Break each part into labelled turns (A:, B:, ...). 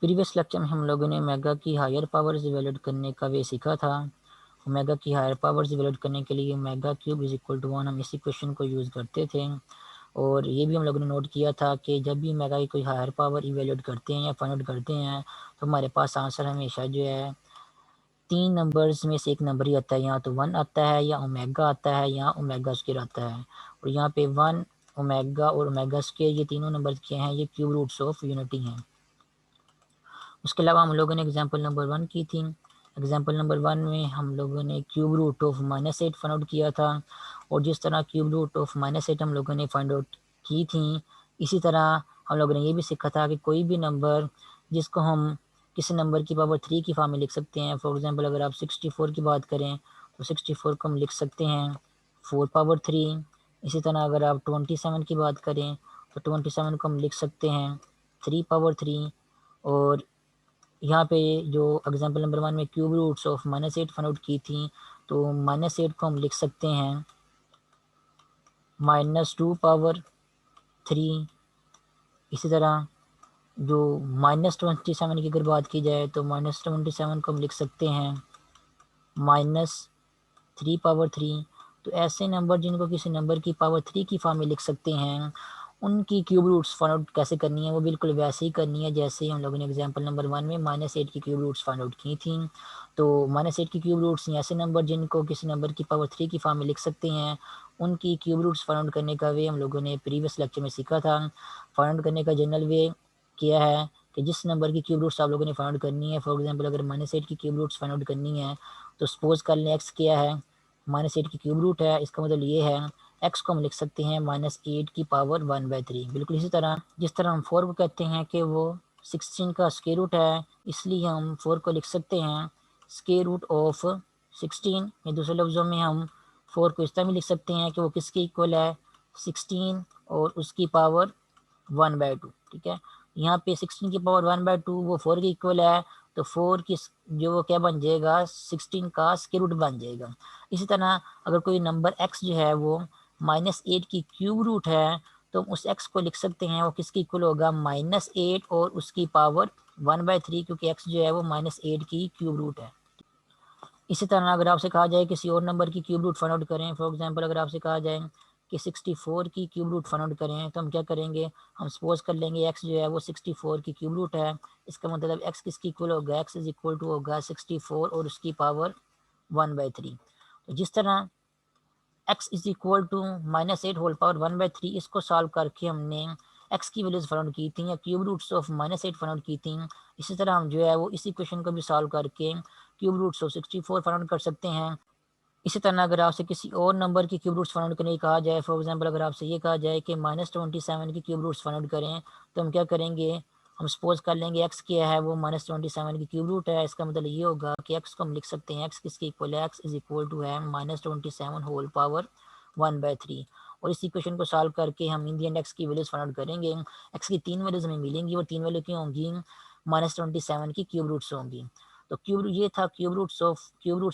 A: Previous lecture में हम लोगों ने ओमेगा की हायर पावर्स इवेल्यूएट करने का वे सीखा था। ओमेगा की हायर पावर्स इवेल्यूएट करने के लिए omega cube is equal to 1 हम इस इक्वेशन को यूज़ करते थे। और ये भी हम लोगों ने नोट किया था कि जब भी ओमेगा की कोई हायर पावर इवेल्यूएट करते हैं या फाइंड आउट करते हैं तो हमारे पास आंसर हमेशा जो है 3 नंबर्स में से एक नंबर ही आता है। यहाँ तो 1 आता है या ओमेगा आता है या ओमेगा स्क्वायर आता है। और यहाँ पे 1 ओमेगा और ओमेगा स्क्वायर ये तीनों नंबर क्या हैं, ये क्यूब रूट्स ऑफ यूनिटी हैं। उसके अलावा हम लोगों ने एग्जाम्पल नंबर 1 की थी। एग्जाम्पल नंबर 1 में हम लोगों ने cube root of -8 find out किया था। और जिस तरह क्यूब रूट ऑफ -8 हम लोगों ने फाइंड आउट की थी, इसी तरह हम लोगों ने ये भी सीखा था कि कोई भी नंबर जिसको हम किसी नंबर की पावर 3 की फॉर्म में लिख सकते हैं। फॉर एग्जांपल अगर आप 64 की बात करें तो 64 को हम लिख सकते हैं 4 पावर 3। इसी तरह अगर आप 27 की बात करें तो 27 को हम लिख सकते हैं 3 पावर 3। और यहाँ पे जो एग्जांपल नंबर 1 में cube roots of -8 find out की थी, तो -8 को हम लिख सकते हैं -2 पावर 3। इसी तरह जो -27 की अगर बात की जाए तो -27 को हम लिख सकते हैं -3 पावर 3। तो ऐसे नंबर जिनको किसी नंबर की पावर 3 की फॉर्म में लिख सकते हैं, उनकी क्यूब रूट्स फाइंड आउट कैसे करनी है, वो बिल्कुल वैसे ही करनी है जैसे ही हम लोगों ने एग्जांपल नंबर 1 में -8 की क्यूब रूट्स फाइंड आउट की थी। तो -8 की क्यूब रूट्स ऐसे नंबर जिनको किसी नंबर की पावर 3 की फॉर्म में लिख सकते हैं, उनकी क्यूब रूट्स फाइंड आउट करने का वे हम लोगों ने प्रीवियस लेक्चर में सीखा था। फाइंड आउट करने का जनरल वे किया है कि जिस नंबर की क्यूब रूट्स आप लोगों ने फाइंड आउट करनी है, फॉर एग्जांपल अगर -8 की क्यूब रूट्स फाइंड आउट करनी है तो सपोज कर लें एक्स क्या है, -8 की क्यूब रूट है, इसका मतलब ये है एक्स को हम लिख सकते हैं -8 की पावर 1/3। बिल्कुल इसी तरह जिस तरह हम 4 को कहते हैं कि वो 16 का स्क्वायर रूट है, इसलिए हम 4 को लिख सकते हैं स्क्वायर रूट ऑफ 16। या दूसरे लफ्ज़ों में हम 4 को इस तरह भी लिख सकते हैं कि वो किसके इक्वल है, 16 और उसकी पावर 1/2। ठीक है, यहाँ पे 16 की पावर 1/2 वो 4 के इक्वल है, तो 4 की जो वो क्या बन जाएगा, 16 का स्क्वायर रूट बन जाएगा। इसी तरह अगर कोई नंबर x जो है वो -8 की क्यूब रूट है, तो हम उस x को लिख सकते हैं वो किसकी इक्वल होगा, -8 और उसकी पावर 1/3, क्योंकि x जो है वो -8 की क्यूब रूट है। इसी तरह अगर आपसे कहा जाए किसी और नंबर की क्यूब रूट फाइंड आउट करें, फॉर एग्जांपल अगर आपसे कहा जाए कि 64 की क्यूब रूट फाइंड आउट करें, तो हम क्या करेंगे, हम सपोज कर लेंगे x जो है वो 64 की क्यूब रूट है। इसका मतलब x किसकी इक्वल होगा, x इज इक्वल टू होगा 64 और उसकी पावर 1/3। तो जिस तरह x is equal to -8 whole power 1/3, इसको सॉल्व करके हमने x की वैल्यूज फाइंड आउट की थी या cube roots of -8 find out की थी। इसी तरह हम जो है वो इस इक्वेशन को भी सॉल्व करके cube roots of 64 find out कर सकते हैं। इसी तरह अगर आपसे किसी और नंबर की क्यूब रूट्स फाइंड आउट करने की कहा जाए, फॉर एग्जांपल अगर आपसे ये कहा जाए कि -27 की क्यूब रूट्स फाइंड आउट करें, तो हम क्या करेंगे, हम सपोज कर लेंगे x क्या है वो -27 की क्यूब रूट है। इसका मतलब ये होगा कि x को हम लिख सकते हैं x किसके इक्वल है, x इज इक्वल टू है -27 होल पावर 1/3। और इस इक्वेशन को सॉल्व करके हम इन दी एंड x की वैल्यूज फाइंड आउट करेंगे। x की 3 वैल्यूज हमें मिलेंगी, वो 3 वैल्यू क्या होंगी, -27 की क्यूब रूट्स होंगी। तो क्यूब ये था क्यूब रूट्स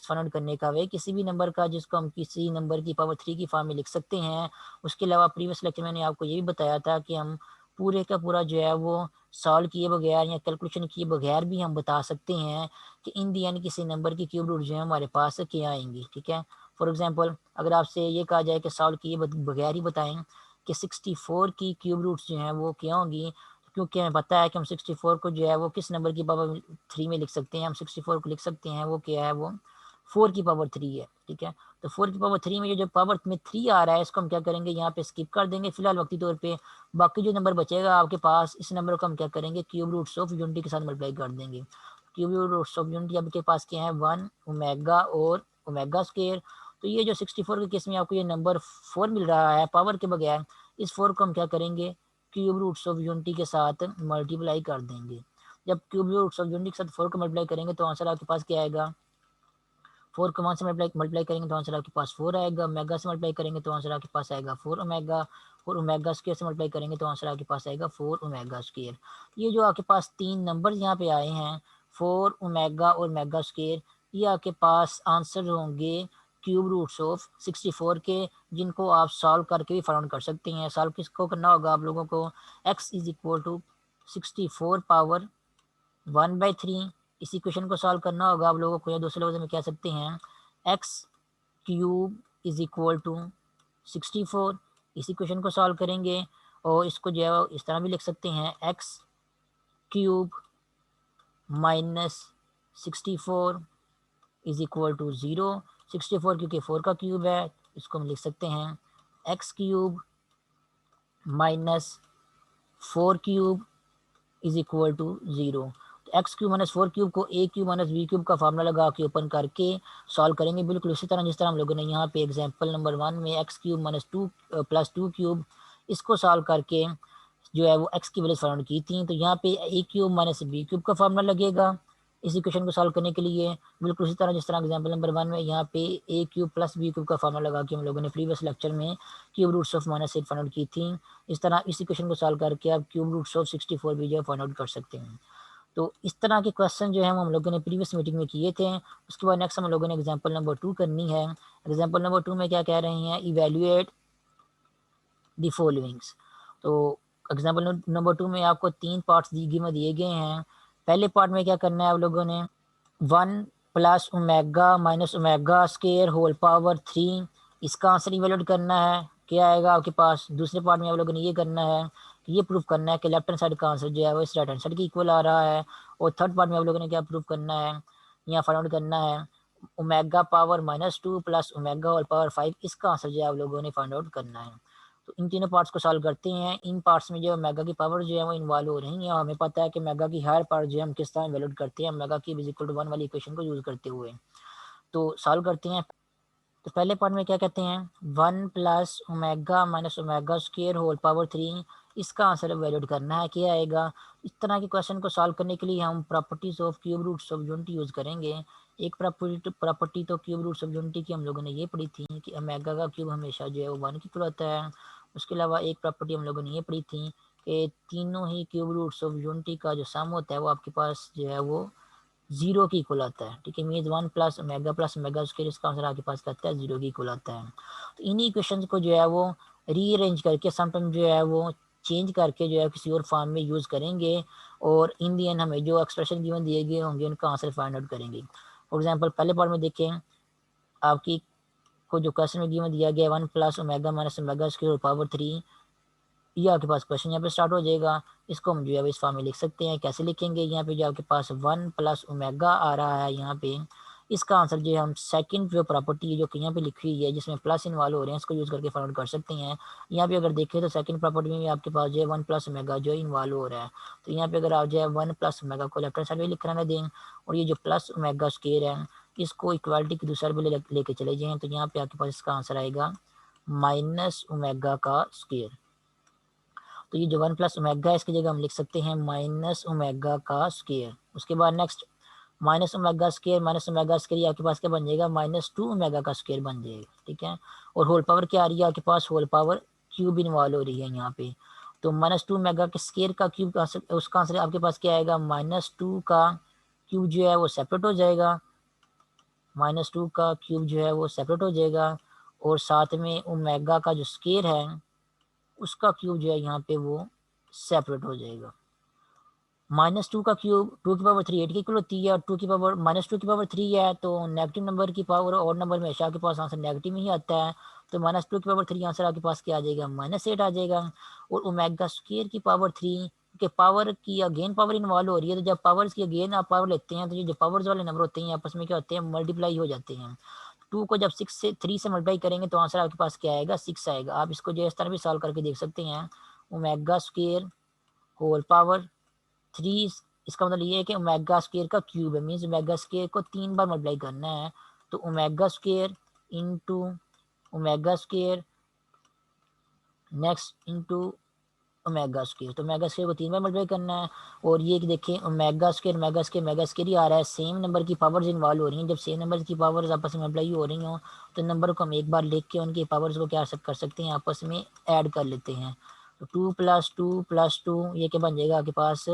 A: फाइंड आउट करने का वे किसी भी नंबर का जिसको हम किसी नंबर की पावर 3 की फॉर्म में लिख सकते हैं। उसके अलावा प्रीवियस लेक्चर मैंने आपको ये भी बताया था कि हम पूरे का पूरा जो है वो सॉल्व किए बगैर या कैलकुलेशन किए बगैर भी हम बता सकते हैं कि इन दी एंड किसी नंबर की क्यूब रूट जो है हमारे पास क्या आएंगी। ठीक है, फॉर एग्जांपल अगर आपसे ये कहा जाए कि सॉल्व किए बगैर ही बताएं कि 64 की क्यूब रूट्स जो हैं वो क्या होंगी, क्योंकि हमें पता है कि हम 64 को जो है वो किस नंबर की पावर 3 में लिख सकते हैं, हम 64 को लिख सकते हैं वो क्या है, वो 4 की पावर 3 है। ठीक है, तो 4 की पावर 3 में जो पावर में 3 आ रहा है इसको हम क्या करेंगे, यहाँ पे स्किप कर देंगे फिलहाल वक्ती तौर पे। बाकी जो नंबर बचेगा आपके पास, इस नंबर को हम क्या करेंगे, क्यूब रूट्स ऑफ यूनिटी के साथ मल्टीप्लाई कर देंगे। क्यूब रूट्स ऑफ यूनिटी आपके पास क्या है, 1 ओमेगा और ओमेगा स्क्वायर। तो ये जो 64 के केस में आपको ये नंबर 4 मिल रहा है पावर के बगैर, इस 4 को हम क्या करेंगे, क्यूब रूट्स ऑफ यूनिटी के साथ मल्टीप्लाई कर देंगे। जब क्यूब रूट्स ऑफ यूनिटी के साथ 4 को मल्टीप्लाई करेंगे तो आंसर आपके पास क्या आएगा, 4 को 1 से मल्टीप्लाई करेंगे तो आंसर आपके पास 4 आएगा, ओमेगा से मल्टीप्लाई करेंगे तो आंसर आपके पास आएगा 4 ओमेगा, और ओमेगा स्क्वायर से मल्टीप्लाई करेंगे तो आंसर आपके पास आएगा 4 ओमेगा स्क्वायर। ये जो आपके पास 3 नंबर यहाँ पे आए हैं 4 ओमेगा और ओमेगा स्क्वायर, ये आपके पास आंसर होंगे क्यूब रूट्स ऑफ 64 के, जिनको आप सॉल्व करके भी फाइंड कर सकते हैं। सॉल्व किसको करना होगा आप लोगों को, x is equal to 64 power 1/3। इसी क्वेश्चन को सॉल्व करना होगा आप लोगों को, या दूसरे लफ्ज़ में कह सकते हैं x cube is equal to 64। इसी क्वेश्चन को सॉल्व करेंगे और इसको जो है इस तरह भी लिख सकते हैं x cube minus 64 is equal to 0। 64 क्योंकि 4 का क्यूब है, इसको हम लिख सकते हैं x cube minus 4 cube is equal to 0। तो एक्स क्यूब माइनस 4 क्यूब को a cube minus b cube का फार्मूला लगा के ओपन करके सॉल्व करेंगे, बिल्कुल उसी तरह जिस तरह हम लोगों ने यहाँ पे एग्जांपल नंबर 1 में x cube minus 2 plus 2 cube इसको सॉल्व करके जो है वो एक्स की वैल्यू फाउंड की थी। तो यहाँ पे a cube minus b cube का फार्मूला लगेगा इस इक्वेशन को सॉल्व करने के लिए, बिल्कुल उसी तरह जिस तरह एग्जांपल नंबर 1 में यहाँ पे a cube plus b cube का फार्मूला लगा के हम लोगों ने प्रीवियस लेक्चर में cube roots of -8 find out की थी। इस तरह इस इक्वेशन को सॉल्व करके आप क्यूब रूट्स ऑफ 64 भी जो है फाइंड आउट कर सकते हैं। तो इस तरह के क्वेश्चन जो है हम लोगों ने प्रीवियस मीटिंग में किए थे। उसके बाद नेक्स्ट हम लोगों ने एग्जाम्पल नंबर 2 करनी है। एग्जाम्पल नंबर 2 में क्या कह रहे हैं, इवेल्युएट द फॉलोइंग्स। तो एग्जाम्पल नंबर 2 में आपको 3 पार्ट्स दिए गए हैं। पहले पार्ट में क्या करना है आप लोगों ने 1 plus omega minus omega square whole power 3 इसका आंसर इवेल्यूएट करना है, क्या आएगा आपके पास। दूसरे पार्ट में आप लोगों ने ये करना है कि ये प्रूफ करना है कि लेफ्ट हैंड साइड का आंसर जो है वो इस राइट हैंड साइड के इक्वल आ रहा है। और थर्ड पार्ट में आप लोगों ने क्या प्रूफ करना है, यहाँ फाइंड आउट करना है omega power -2 plus omega whole power 5 इसका आंसर जो है आप लोगों ने फाइंड आउट करना है। तो इन तीनों पार्ट्स को सॉल्व करते हैं। इन पार्ट्स में जो मेगा की पावर जो है वो इन्वॉल्व हो रही है। हमें पता है कि मेगा की हर पार्ट जो है हम किस तरह वैल्यूड करते हैं, मेगा की इक्वल टू 1 वाली इक्वेशन को यूज करते हुए। तो सॉल्व करते हैं। तो पहले पार्ट में क्या कहते हैं 1 plus omega minus omega square whole power 3 इसका आंसर वैल्यूड करना है, क्या आएगा। इस तरह के क्वेश्चन को सॉल्व करने के लिए हम properties of cube roots of unity use करेंगे। एक प्रॉपर्टी तो क्यूब रूट्स ऑफ यूनिटी की हम लोगों ने ये पढ़ी थी कि ओमेगा का क्यूब हमेशा जो है वो 1 की इक्वल होता है। उसके अलावा एक प्रॉपर्टी हम लोगों ने ये पढ़ी थी कि तीनों ही क्यूब रूट्स ऑफ यूनिटी का जो सम होता है वो आपके पास जो है वो 0 की इक्वल आता है। ठीक है, मीन्स 1 प्लस ओमेगा स्क्वायर इसका आंसर आपके पास कहता है 0 की इक्वल आता है। तो इन्हीं इक्वेशंस को जो है वो रीअरेंज करके समटाइम जो है वो चेंज करके जो है किसी और फॉर्म में यूज़ करेंगे और इन दी एंड हमें जो एक्सप्रेशन गिवन दिए गए होंगे उनका आंसर फाइंड आउट करेंगे। फॉर एग्जाम्पल पहले पार्ट में देखें आपकी को जो क्वेश्चन में गिवन दिया गया 1 plus omega minus omega square power 3, ये आपके पास क्वेश्चन यहाँ पे स्टार्ट हो जाएगा। इसको हम जो है इस फॉर्म में लिख सकते हैं। कैसे लिखेंगे, यहाँ पे जो आपके पास 1 प्लस ओमेगा आ रहा है यहाँ पे, इसका आंसर जो है हम सेकंड जो प्रॉपर्टी है जो कि यहाँ पे लिखी हुई है जिसमें प्लस इन्वॉल्व हो रहे हैं इसको यूज़ करके फाइंड आउट कर सकते हैं। यहाँ पे अगर देखें तो सेकंड प्रॉपर्टी में भी आपके पास जो है 1 प्लस ओमेगा जो इन्वॉल्व हो रहा है। तो यहाँ पे अगर आप जो है 1 प्लस ओमेगा को लेफ्ट हैंड साइड में लिख रहने दें और ये जो प्लस ओमेगा स्क्वायर है इसको इक्वालिटी की दूसरे पे लेके चले जाएँ, तो यहाँ पे आपके पास इसका आंसर आएगा माइनस ओमेगा का स्क्वायर। तो ये जो 1 प्लस ओमेगा है इसकी जगह हम लिख सकते हैं माइनस ओमेगा का स्क्वायर। उसके बाद नेक्स्ट माइनस ओमेगा स्क्वायर आपके पास क्या बन जाएगा -2 ओमेगा का स्क्वायर बन जाएगा। ठीक है, और होल पावर क्या आ रही है आपके पास, होल पावर क्यूब इन्वॉल्व हो रही है यहाँ पे। तो -2 ओमेगा के स्क्वायर का क्यूब उसका आंसर आपके पास क्या आएगा, -2 का क्यूब जो है वो सेपरेट हो जाएगा, -2 का क्यूब जो है वो सेपरेट हो जाएगा और साथ में ओमेगा का जो स्क्वायर है उसका क्यूब जो है यहाँ पे वो सेपरेट हो जाएगा। -2 का क्यूब 2 की पावर 3 8 की इक्वल होती है और 2 की पावर -2 की पावर 3 है तो नेगेटिव नंबर की पावर और नंबर में हमेशा आपके पास आंसर नेगेटिव में ही आता है। तो -2 की पावर 3 आंसर आपके पास क्या आ जाएगा, -8 आ जाएगा। और ओमेगा स्क्वायर की पावर 3 के पावर की अगेन पावर इन्वॉल्व हो रही है, तो जब पावर्स की अगेन आप पावर लेते हैं तो ये जो पावर्स वाले नंबर होते हैं आपस में क्या होते हैं, मल्टीप्लाई हो जाते हैं। 2 को जब 3 से मल्टीप्लाई करेंगे तो आंसर आपके पास क्या आएगा, 6 आएगा। आप इसको जो इस तरह भी सॉल्व करके देख सकते हैं, ओमेगा स्क्वायर होल पावर 3 इसका मतलब ये है कि ओमेगा स्क्वायर का क्यूब है, मीन्स ओमेगा स्क्वायर को 3 बार मल्टीप्लाई करना है। तो omega square into omega square next into omega square, तो ओमेगा स्क्वायर को 3 बार मल्टीप्लाई करना है। और ये देखें ओमेगा स्क्वायर ही आ रहा है, सेम नंबर की पावर्स इन्वॉल्व हो रही हैं। जब सेम नंबर की पावर्स आपस में मल्टीप्लाई हो रही हो तो नंबर को हम एक बार लिख के उनकी पावर्स को क्या कर सकते हैं, आपस में ऐड कर लेते हैं। तो 2 + 2 + 2 ये क्या बन जाएगा आपके पास,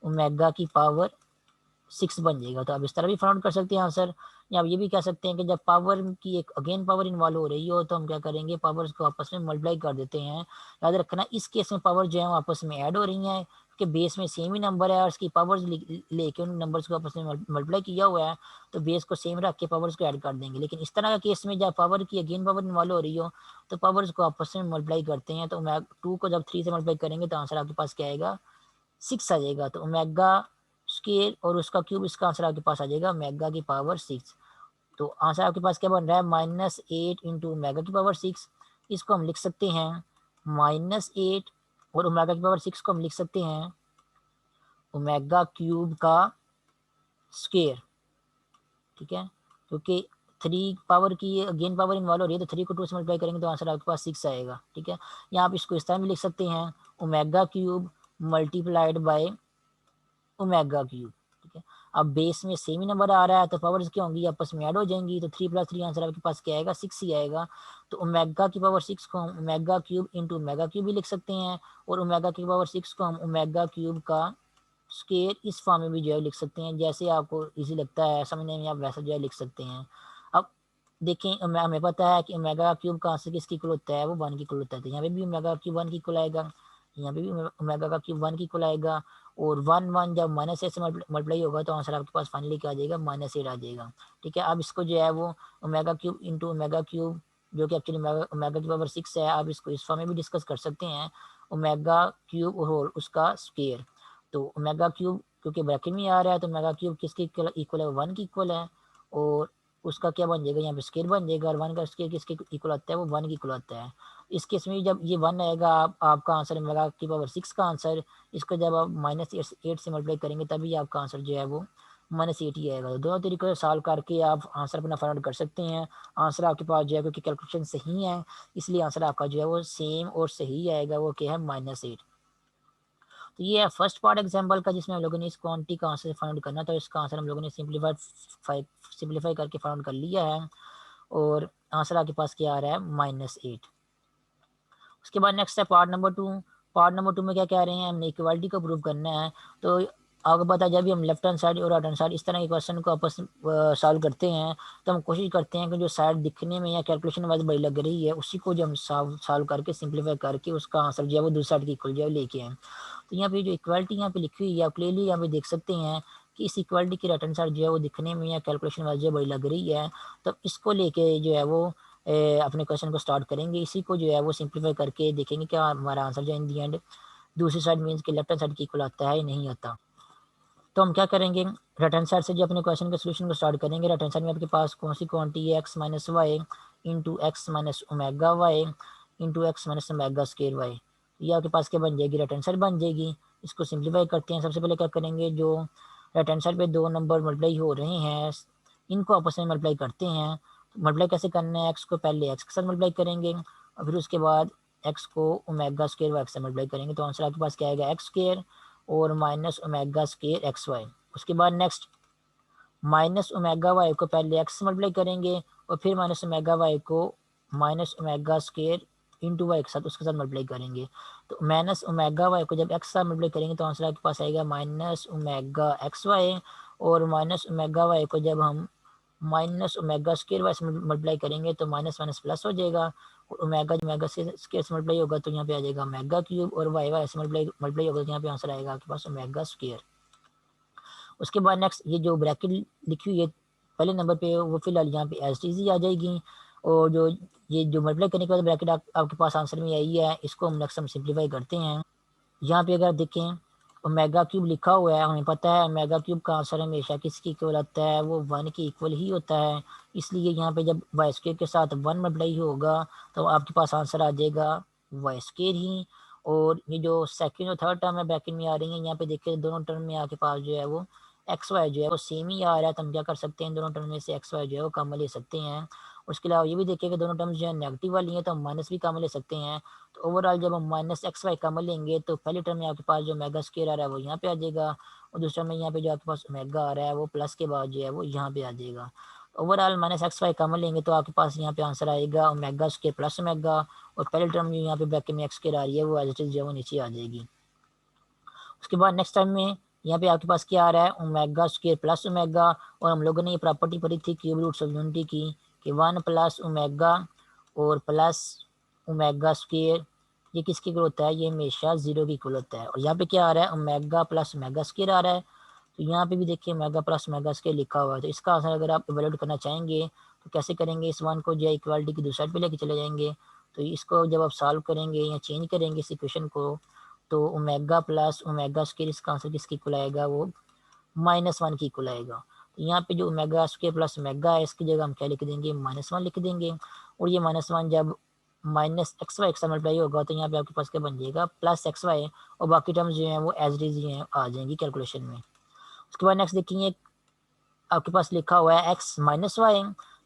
A: ओमेगा की पावर 6 बन जाएगा। तो आप इस तरह भी फाइंड आउट कर सकते हैं आंसर। या आप ये भी कह सकते हैं कि जब पावर की एक अगेन पावर इन्वॉल्व हो रही हो तो हम क्या करेंगे, पावर्स को आपस में मल्टीप्लाई कर देते हैं। याद रखना इस केस में पावर जो है वो आपस में ऐड हो रही हैं, कि बेस में सेम ही नंबर है और इसकी पावर्स लेके उन नंबर्स को आपस में मल्टीप्लाई किया हुआ है, तो बेस को सेम रख के पावर्स को ऐड कर देंगे। लेकिन इस तरह का केस में जब पावर की अगेन पावर इन्वॉल्व हो रही हो तो पावर्स को आपस में मल्टीप्लाई करते हैं। तो ओमेगा 2 को जब 3 से मल्टीप्लाई करेंगे तो आंसर आपके पास क्या आएगा, 6 आ जाएगा। तो ओमेगा स्केयर और उसका क्यूब, इसका आंसर आपके पास आ जाएगा ओमेगा की पावर 6। तो आंसर आपके पास क्या बन रहा है, -8 इंटू ओमेगा की पावर 6। इसको हम लिख सकते हैं -8 और ओमेगा की पावर 6 को हम लिख सकते हैं ओमेगा क्यूब का स्क्वायर। ठीक है, क्योंकि 3 पावर की अगेन पावर इन्वॉल्व हो रही है तो 3 को 2 से मल्टीप्लाई करेंगे तो आंसर आपके पास 6 आएगा। ठीक है, या आप इसको इस तरह भी लिख सकते हैं omega cube multiplied by omega cube. ठीक है, अब बेस में सेम ही नंबर आ रहा है तो पावर्स क्या होंगी, आपस में ऐड हो जाएंगी। तो 3 + 3 आंसर आपके पास क्या आएगा, 6 ही आएगा। तो ओमेगा की पावर 6 को हम omega cube into omega cube भी लिख सकते हैं और ओमेगा की पावर 6 को हम ओमेगा क्यूब का स्क्वायर इस फॉर्म में भी जो है लिख सकते हैं। जैसे आपको इजी लगता है समझने में आप वैसा जो है लिख सकते हैं। अब देखें, हमें पता है कि ओमेगा क्यूब का आंसर किसकी इक्वल होता है, वो 1 की इक्वल होता है। तो यहाँ पे भी ओमेगा क्यूब 1 की इक्वल आएगा, यहाँ पे भी ओमेगा का क्यूब 1 की इक्वल आएगा। और 1 1 जब -8 से मल्टीप्लाई होगा तो आंसर आपके पास फाइनली क्या आ जाएगा, -8 आ जाएगा। ठीक है, अब इसको जो है वो omega cube into omega cube जो कि एक्चुअली ओमेगा की पावर 6 है, आप इसको इस फॉर्म में भी डिस्कस कर सकते हैं ओमेगा क्यूब और उसका स्क्वायर। तो ओमेगा क्यूब क्योंकि ब्रैकेट में आ रहा है तो ओमेगा क्यूब किसके इक्वल है, 1 की इक्वल है। और उसका क्या बन जाएगा, यहाँ पे स्केयर बन जाएगा और 1 का स्केयर किसके इक्वल आता है, वो 1 की इक्वल आता है। इस केस में जब ये 1 आएगा आपका आंसर ओमेगा की पावर 6 का आंसर, इसको जब आप -8 से मल्टीप्लाई करेंगे तभी आपका आंसर जो है वो -8 ही आएगा। तो दोनों तरीकों से सॉल्व करके आप आंसर अपना फाइंड आउट कर सकते हैं। आंसर आपके पास जो है क्योंकि कैलकुलेशन सही है इसलिए आंसर आपका जो है वो सेम और सही आएगा, वो क्या है -8। तो ये है फर्स्ट पार्ट एग्जाम्पल का जिसमें हम लोगों ने इस क्वांटिटी का आंसर फाइंड करना था। इसका आंसर हम लोगों ने सिंप्लीफाई करके फाइंड कर लिया है और आंसर आपके पास क्या आ रहा है, -8। उसके बाद नेक्स्ट है पार्ट नंबर 2। पार्ट नंबर 2 में क्या कह रहे हैं, हमने इक्वालिटी को प्रूव करना है। तो आपको पता है जब भी हम लेफ्ट हैंड साइड और राइट हैंड साइड इस तरह के क्वेश्चन को आपस सॉल्व करते हैं तो हम कोशिश करते हैं कि जो साइड दिखने में या कैलकुलेशन वाइज बड़ी लग रही है उसी को जो हम सॉल्व करके सिंप्लीफाई करके उसका आंसर जो है वो दूसरी साइड की इक्वल जो है लेके आए। तो यहाँ पे जो इक्वालिटी यहाँ पे लिखी हुई है आप क्लियरली यहाँ पे देख सकते हैं कि इस इक्वालिटी की राइट हैंड साइड जो है वो दिखने में या कैलकुलेशन वाइज जो बड़ी लग रही है। तो इसको लेके जो है वो अपने क्वेश्चन को स्टार्ट करेंगे। इसी को जो है वो सिंप्लीफाई करके देखेंगे क्या हमारा आंसर जो इन दी एंड दूसरी साइड मीन्स कि लेफ्ट हैंड साइड की इक्वल आता है या नहीं आता। तो हम क्या करेंगे, राइट हैंड साइड से जो अपने क्वेश्चन के सोल्यूशन को स्टार्ट करेंगे। राइट हैंड साइड में आपके पास कौन सी क्वांटिटी है, x minus Y into x minus omega Y into x minus omega square y. ये आपके पास क्या बन जाएगी, राइट हैंड साइड बन जाएगी। इसको सिंप्लीफाई करते हैं। सबसे पहले क्या करेंगे, जो राइट हैंड साइड पे दो नंबर मल्टीप्लाई हो रहे हैं इनको आपस में मल्टीप्लाई करते हैं। मल्टीप्लाई कैसे करना है, एक्स को पहले एक्स के साथ मल्टीप्लाई करेंगे और फिर उसके बाद एक्स को ओमेगा स्केयर वाई से मल्टीप्लाई करेंगे। तो आंसर आपके पास क्या आएगा, एक्स स्केयर और minus omega square x y. उसके बाद नेक्स्ट माइनस ओमेगा वाई को पहले एक्स से मल्टीप्लाई करेंगे और फिर माइनस ओमेगा वाई को minus omega square into y के साथ उसके साथ मल्टीप्लाई करेंगे। तो माइनस ओमेगा वाई को जब एक्स साथ मल्टीप्लाई करेंगे तो आंसर आपके पास आएगा माइनस ओमेगा एक्स वाई। और माइनस ओमेगा वाई को जब हम माइनस ओमेगा स्केयर वाई से मल्टीप्लाई करेंगे तो माइनस माइनस प्लस हो जाएगा। और ओमेगा ओमेगा से स्केयर से मल्टीप्लाई होगा तो यहाँ पे आ जाएगा ओमेगा क्यूब और वाई वाई से मल्टीप्लाई होगा तो यहाँ पे आंसर आएगा आपके पास ओमेगा स्केयर। उसके बाद नेक्स्ट ये जो ब्रैकेट लिखी हुई है पहले नंबर पे वो फिलहाल यहाँ पे एज टी आ जाएगी। और जो ये जो मल्टीप्लाई करने के बाद ब्रैकेट आपके पास आंसर में आई है इसको हम नेक्स्ट हम सिंप्लीफाई करते हैं। यहाँ पे अगर देखें ओमेगा क्यूब लिखा हुआ है, हमें पता है ओमेगा क्यूब का आंसर हमेशा किसकी इक्वल आता है, वो 1 के इक्वल ही होता है। इसलिए यहाँ पे जब वाई स्क्वायर के साथ 1 मल्टीप्लाई होगा तो आपके पास आंसर आ जाएगा वाई स्क्वायर ही। और ये जो सेकंड और थर्ड टर्म है ब्रैकेट में आ रही है, यहाँ पे देखिए दोनों टर्म में आपके पास जो है वो एक्स वाई जो है वो सेम ही आ रहा है। तो हम क्या कर सकते हैं, दोनों टर्म में से एक्स वाई जो है वो कॉमन ले सकते हैं। उसके अलावा ये भी देखिए कि दोनों टर्म्स जो है नेगेटिव वाली हैं तो हम माइनस भी कॉमन ले सकते हैं। तो ओवरऑल जब हम माइनस एक्स वाई कॉमन लेंगे तो पहले टर्म में आपके पास जो ओमेगा स्क्वायर आ रहा है वो यहाँ पे आ जाएगा और दूसरा में यहाँ पे जो आपके पास ओमेगा आ रहा है वो प्लस के बाद जो है वो यहाँ पे आ जाएगा। Overall minus x y common लेंगे तो आपके पास यहाँ पे आंसर आएगा ओमेगा स्क्वायर प्लस ओमेगा। और पहले टर्म में यहाँ पे ब्रैकेट में एक्स स्क्वायर आ रही है वो एज इट इज जो है वो नीचे आ जाएगी। उसके बाद नेक्स्ट टाइम में यहाँ पे आपके पास क्या आ रहा है, ओमेगा स्क्वायर प्लस ओमेगा। और हम लोगों ने ये प्रॉपर्टी पढ़ी थी क्यूब रूट्स ऑफ यूनिटी की कि 1 प्लस ओमेगा और प्लस ओमेगा स्क्वायर ये किसके इक्वल होता है, ये हमेशा 0 के इक्वल होता है। और यहाँ पे क्या आ रहा है, ओमेगा प्लस ओमेगा स्क्वायर आ रहा है। तो यहाँ पे भी देखिए ओमेगा प्लस ओमेगा स्क्वायर लिखा हुआ है। तो इसका आंसर अगर आप इवेलुएट करना चाहेंगे तो कैसे करेंगे, इस वन को जो है इक्वालिटी की दूसरी साइड पे लेके चले जाएंगे। तो इसको जब आप सॉल्व करेंगे या चेंज करेंगे इस इक्वेशन को, तो ओमेगा प्लस ओमेगा स्क्वायर इसका आंसर किसके इक्वल आएगा, वो -1 की इक्वल आएगा। तो यहाँ पे जो ओमेगा स्क्वायर प्लस ओमेगा है इसकी जगह हम क्या लिख देंगे, -1 लिख देंगे। और ये -1 जब minus x y x multiply होगा तो यहाँ पे आपके पास क्या बन जाएगा, प्लस एक्स वाई। और बाकी टर्म्स जो है वो एज इट इज जो है आ जाएंगी कैलकुलेशन में। उसके बाद नेक्स्ट देखेंगे, आपके पास लिखा हुआ है X minus Y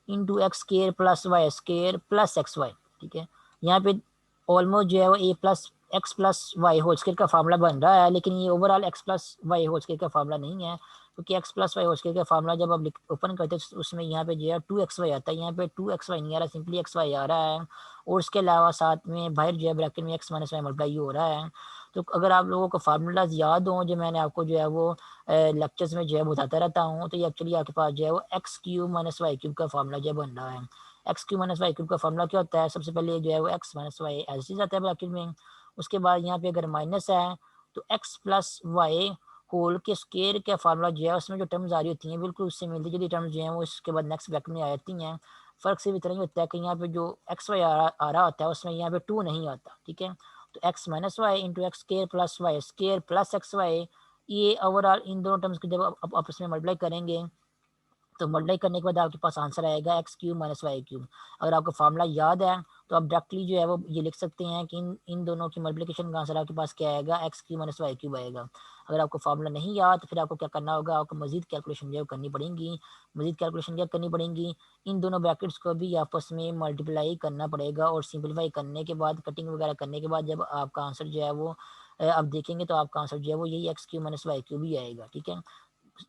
A: into x square plus Y square plus x Y. ठीक है, यहाँ पे ऑलमोस्ट जो है वो A plus X plus Y whole square का फार्मूला बन रहा है, लेकिन ये overall X plus Y whole square का फार्मूला नहीं है, क्योंकि X plus Y whole square का फार्मूला जब आप ओपन करते हैं तो उसमें यहाँ पे जो है 2xy आता है, यहाँ पे 2xy नहीं आ रहा, सिंपली xy आ रहा है। और उसके अलावा साथ में बाहर जो है ब्रैकेट में एक्स माइनस वाई मल्टीप्लाई हो रहा है। तो अगर आप लोगों को फार्मूलाज याद हों जो मैंने आपको जो है वो लेक्चर्स में जो है बताता रहता हूँ, तो ये एक्चुअली आपके पास जो है वो x cube minus Y cube का फार्मूला जो बन रहा है। X cube minus Y cube का फार्मूला क्या होता है, सबसे पहले जो है वो एक्स माइनस वाई ऐसे ही जाता है ब्रैकेट में। उसके बाद यहाँ पे अगर माइनस है तो एक्स प्लस वाई होल के स्केयर का फार्मूला जो है उसमें जो टर्म्स आ रही होती हैं बिल्कुल उससे मिलती जुलती टर्म्स जो हैं वो इसके बाद नेक्स्ट ब्रैकेट में आ जाती हैं। फ़र्क सिर्फ इतना ही होता है कि यहाँ पे जो एक्स वाई आ रहा होता है उसमें यहाँ पे 2 नहीं आता। ठीक है, तो x minus Y into x square plus Y square plus x y, ये ओवरऑल इन दोनों टर्म्स को जब आप आपस में मल्टीप्लाई करेंगे तो मल्टीप्लाई करने के बाद आपके पास आंसर आएगा x cube minus Y cube. अगर आपको फार्मूला याद है तो आप डायरेक्टली जो है वो ये लिख सकते हैं कि इन दोनों की मल्टीप्लिकेशन का आंसर आपके पास क्या आएगा, x cube minus Y cube आएगा। अगर आपको फार्मूला नहीं याद तो फिर आपको क्या करना होगा, आपको मजीद कैलकुलेशन जो है करनी पड़ेगी। मजीद कैलकुलेशन क्या करनी पड़ेगी, इन दोनों ब्रैकेट्स को भी आपस में मल्टीप्लाई करना पड़ेगा। और सिंपलीफाई करने के बाद कटिंग वगैरह करने के बाद जब आपका आंसर जो है वो आप देखेंगे तो आपका आंसर जो है वो यही X cube minus Y cube ही आएगा। ठीक है,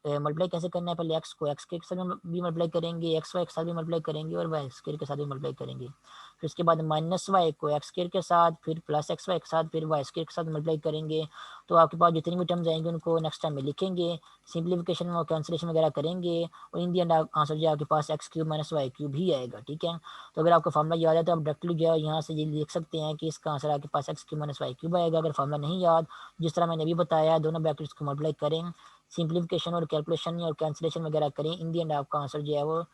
A: मल्टीप्लाई कैसे करना है, पहले एक्स को एक्स के साथ भी मल्टीप्लाई करेंगे, एक्स वाई के साथ भी मल्टीप्लाई करेंगे और वाई स्क्वायर के साथ भी मल्टीप्लाई करेंगे। फिर उसके बाद माइनस वाई को एक्स स्क्वायर के साथ, फिर प्लस एक्स वाई के साथ, फिर वाई स्क्वायर के साथ मल्टीप्लाई करेंगे। तो आपके पास जितनी भी टर्म्स आएंगे उनको नेक्स्ट टाइम में लिखेंगे, सिंप्लीफिकेशन और कैंसिलेशन वगैरह करेंगे और इन दी एंड आंसर जो आपके पास X cube minus Y cube ही आएगा। ठीक है, तो अगर आपको फार्मूला याद है तो आप डायरेक्टली जो है यहाँ से ये लिख सकते हैं कि इसका आंसर आपके पास X cube minus Y cube आएगा। अगर फार्मूला नहीं याद, जिस तरह मैंने अभी बताया, दोनों ब्रैकेट्स को मल्टीप्लाई करें, सिंप्लीफिकेशन और कैलकुलेशन और कैंसिलेशन वगैरह करें, इन दी एंड आपका आंसर जो है वो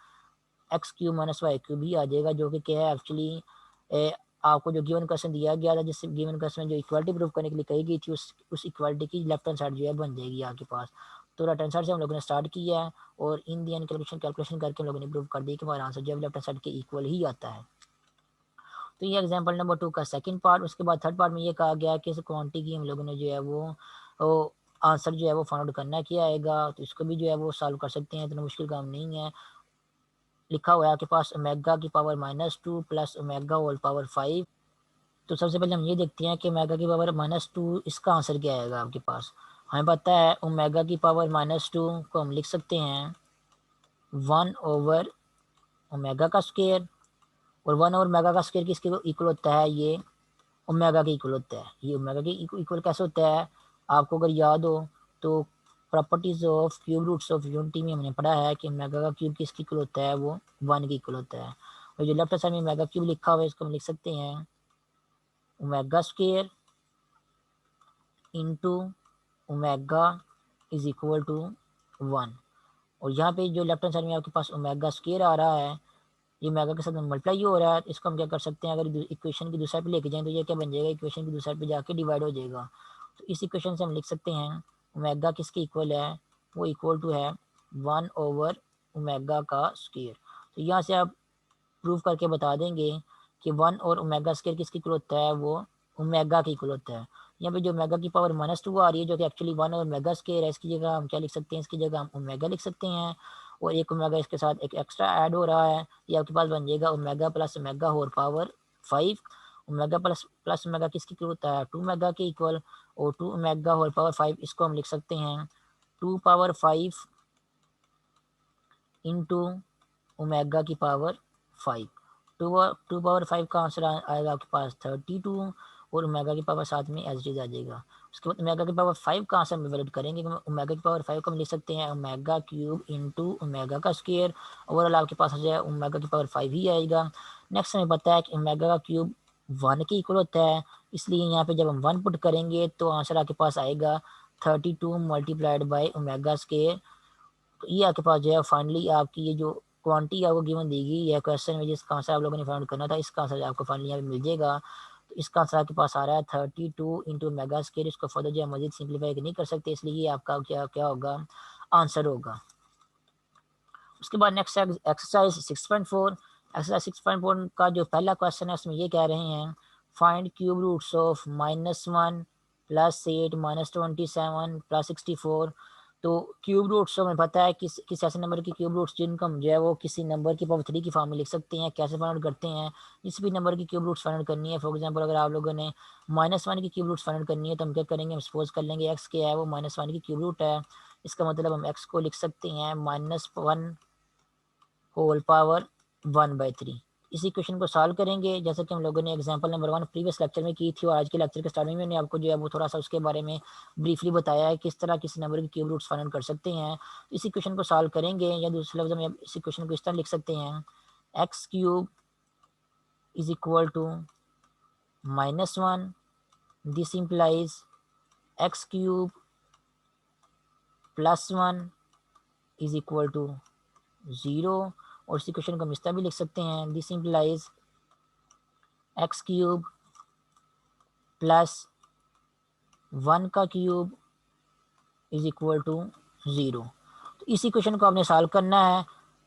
A: x cube minus Y cube ही आ जाएगा, जो कि क्या है एक्चुअली आपको जो गिवन क्वेश्चन दिया गया था, जिससे गिवन क्वेश्चन जो इक्वालिटी प्रूव करने के लिए कही गई थी, उस इक्वालिटी की लेफ्ट हैंड साइड जो है बन जाएगी आपके पास। तो राइट हैंड साइड से हम लोगों ने स्टार्ट किया है और इन दी एंड कैलकुलेशन करके हम लोगों ने प्रूव कर दिया कि हमारा आंसर जो है लेफ्ट हैंड साइड के इक्वल ही आता है। तो ये एग्जाम्पल नंबर 2 का सेकंड पार्ट। उसके बाद थर्ड पार्ट में ये कहा गया कि इस क्वांटिटी की हम लोगों ने जो है वो आंसर जो है वो फाइंड आउट करना क्या आएगा। तो इसको भी जो है वो सॉल्व कर सकते हैं, इतना मुश्किल काम नहीं है। लिखा हुआ है आपके पास ओमेगा की power -2 plus omega whole power 5। तो सबसे पहले हम ये देखते हैं कि ओमेगा की पावर -2 इसका आंसर क्या आएगा आपके पास। हमें पता है ओमेगा की पावर -2 को हम लिख सकते हैं 1/, ओमेगा का स्क्वायर। और 1 ओमेगा का स्क्वायर किसके इक्वल होता है, ये ओमेगा के इक्वल होता है। ये ओमेगा के इक्वल कैसे होता है, आपको अगर याद हो तो properties of cube roots of unity में हमने पढ़ा है कि ओमेगा का क्यूब किसके इक्वल होता है, वो 1 के इक्वल होता है। और जो लेफ्ट साइड में ओमेगा क्यूब लिखा हुआ है इसको हम लिख सकते हैं omega square into omega is equal to 1। और यहाँ पे जो लेफ्ट हैंड साइड में आपके पास ओमेगा स्क्वायर आ रहा है, ये ओमेगा के साथ मल्टीप्लाई हो रहा है। इसको हम क्या कर सकते हैं, अगर इक्वेशन की दूसरे पे लेके जाएं तो ये क्या बन जाएगा, इक्वेशन की दूसरे पे जाके डिवाइड हो जाएगा। तो इस इक्वेशन से हम लिख सकते हैं ओमेगा किसके इक्वल है, वो इक्वल टू है 1/, ओमेगा का स्क्वायर। तो यहाँ से आप प्रूव करके बता देंगे कि 1 और ओमेगा स्क्वायर किसके इक्वल होता है, वो ओमेगा के इक्वल होता है। यहाँ पे जो ओमेगा की पावर -2 आ रही है जो कि एक्चुअली 1 और ओमेगा स्क्वायर है, इसकी जगह हम क्या लिख सकते हैं, इसकी जगह हम ओमेगा लिख सकते हैं। और एक ओमेगा इसके साथ एक एक्स्ट्रा ऐड हो रहा है, ये आपके पास बन जाएगा omega plus omega whole power 5। Omega plus plus omega किसके इक्वल होता है, 2 ओमेगा के इक्वल। और 2 ओमेगा होल पावर 5 इसको हम लिख सकते हैं 2 पावर 5 इंटू ओमेगा की पावर 5। टू पावर 5 का आंसर आएगा आपके पास 32 और ओमेगा की पावर साथ में एज इट आ जाएगा। उसके बाद ओमेगा की पावर 5 का आंसर हम वैलिड करेंगे। ओमेगा की पावर 5 को हम लिख सकते हैं ओमेगा क्यूब इंटू ओमेगा का स्क्वायर। ओवरऑल आपके पास जो है ओमेगा की पावर 5 ही आएगा। नेक्स्ट हमें पता है कि ओमेगा का क्यूब वन के इक्वल होता है, इसलिए यहाँ पे जब हम वन पुट करेंगे तो आंसर आपके पास आएगा 32 मल्टीप्लाइड बाई ओमेगा स्केयर। तो ये आपके पास जो है फाइनली आपकी ये जो क्वांटिटी आपको गिवन दी गई है क्वेश्चन में, जिसका आंसर आप लोगों ने फाइंड करना था, इसका आंसर आपको फाइनली यहाँ पे मिल जाएगा। तो इसका आंसर आपके पास आ रहा है 32 इंटू मेगा स्केयर। इसको फर्दर जो है मजीद सिंप्लीफाई नहीं कर सकते, इसलिए ये आपका क्या क्या होगा, आंसर होगा। उसके बाद नेक्स्ट एक्सरसाइज 6.4। एक्सरसाइज 6.4 का जो पहला क्वेश्चन है उसमें ये कह रहे हैं फाइंड क्यूब रूट्स ऑफ -1 +8 -27 +64। तो क्यूब रूट्स हमें पता है किस ऐसे नंबर के क्यूब रूट्स जिनको हम जो है वो किसी नंबर की पावर 3 की फॉर्म में लिख सकते हैं। कैसे फाइंड आउट करते हैं, जिस भी नंबर की क्यूब रूट्स फाइंड आउट करनी है। फॉर एग्जांपल अगर आप लोगों ने -1 की क्यूब रूट्स फाइंड आउट करनी है तो हम क्या करेंगे, हम सपोज कर लेंगे एक्स क्या है वो -1 की क्यूब रूट है। इसका मतलब हम एक्स को लिख सकते हैं -1 होल पावर 1/3। इसी क्वेश्चन को सॉल्व करेंगे जैसे कि हम लोगों ने एग्जांपल नंबर 1 प्रीवियस लेक्चर में की थी, और आज के लेक्चर के स्टार्ट में मैंने आपको जो है वो थोड़ा सा उसके बारे में ब्रीफली बताया है किस तरह किसी नंबर के क्यूब रूट्स फाइंड कर सकते हैं। इसी क्वेश्चन को सॉल्व करेंगे, या दूसरे लफ्ज़ में इसी क्वेश्चन को इस तरह लिख सकते हैं, x cube is equal to -1। This implies x cube +1 is equal to 0। और इसी क्वेश्चन को हम इस तरह भी लिख सकते हैं, दिस इम्प्लाइज एक्स क्यूब +1 का क्यूब इज इक्वल टू 0। तो इसी क्वेश्चन को आपने सॉल्व करना है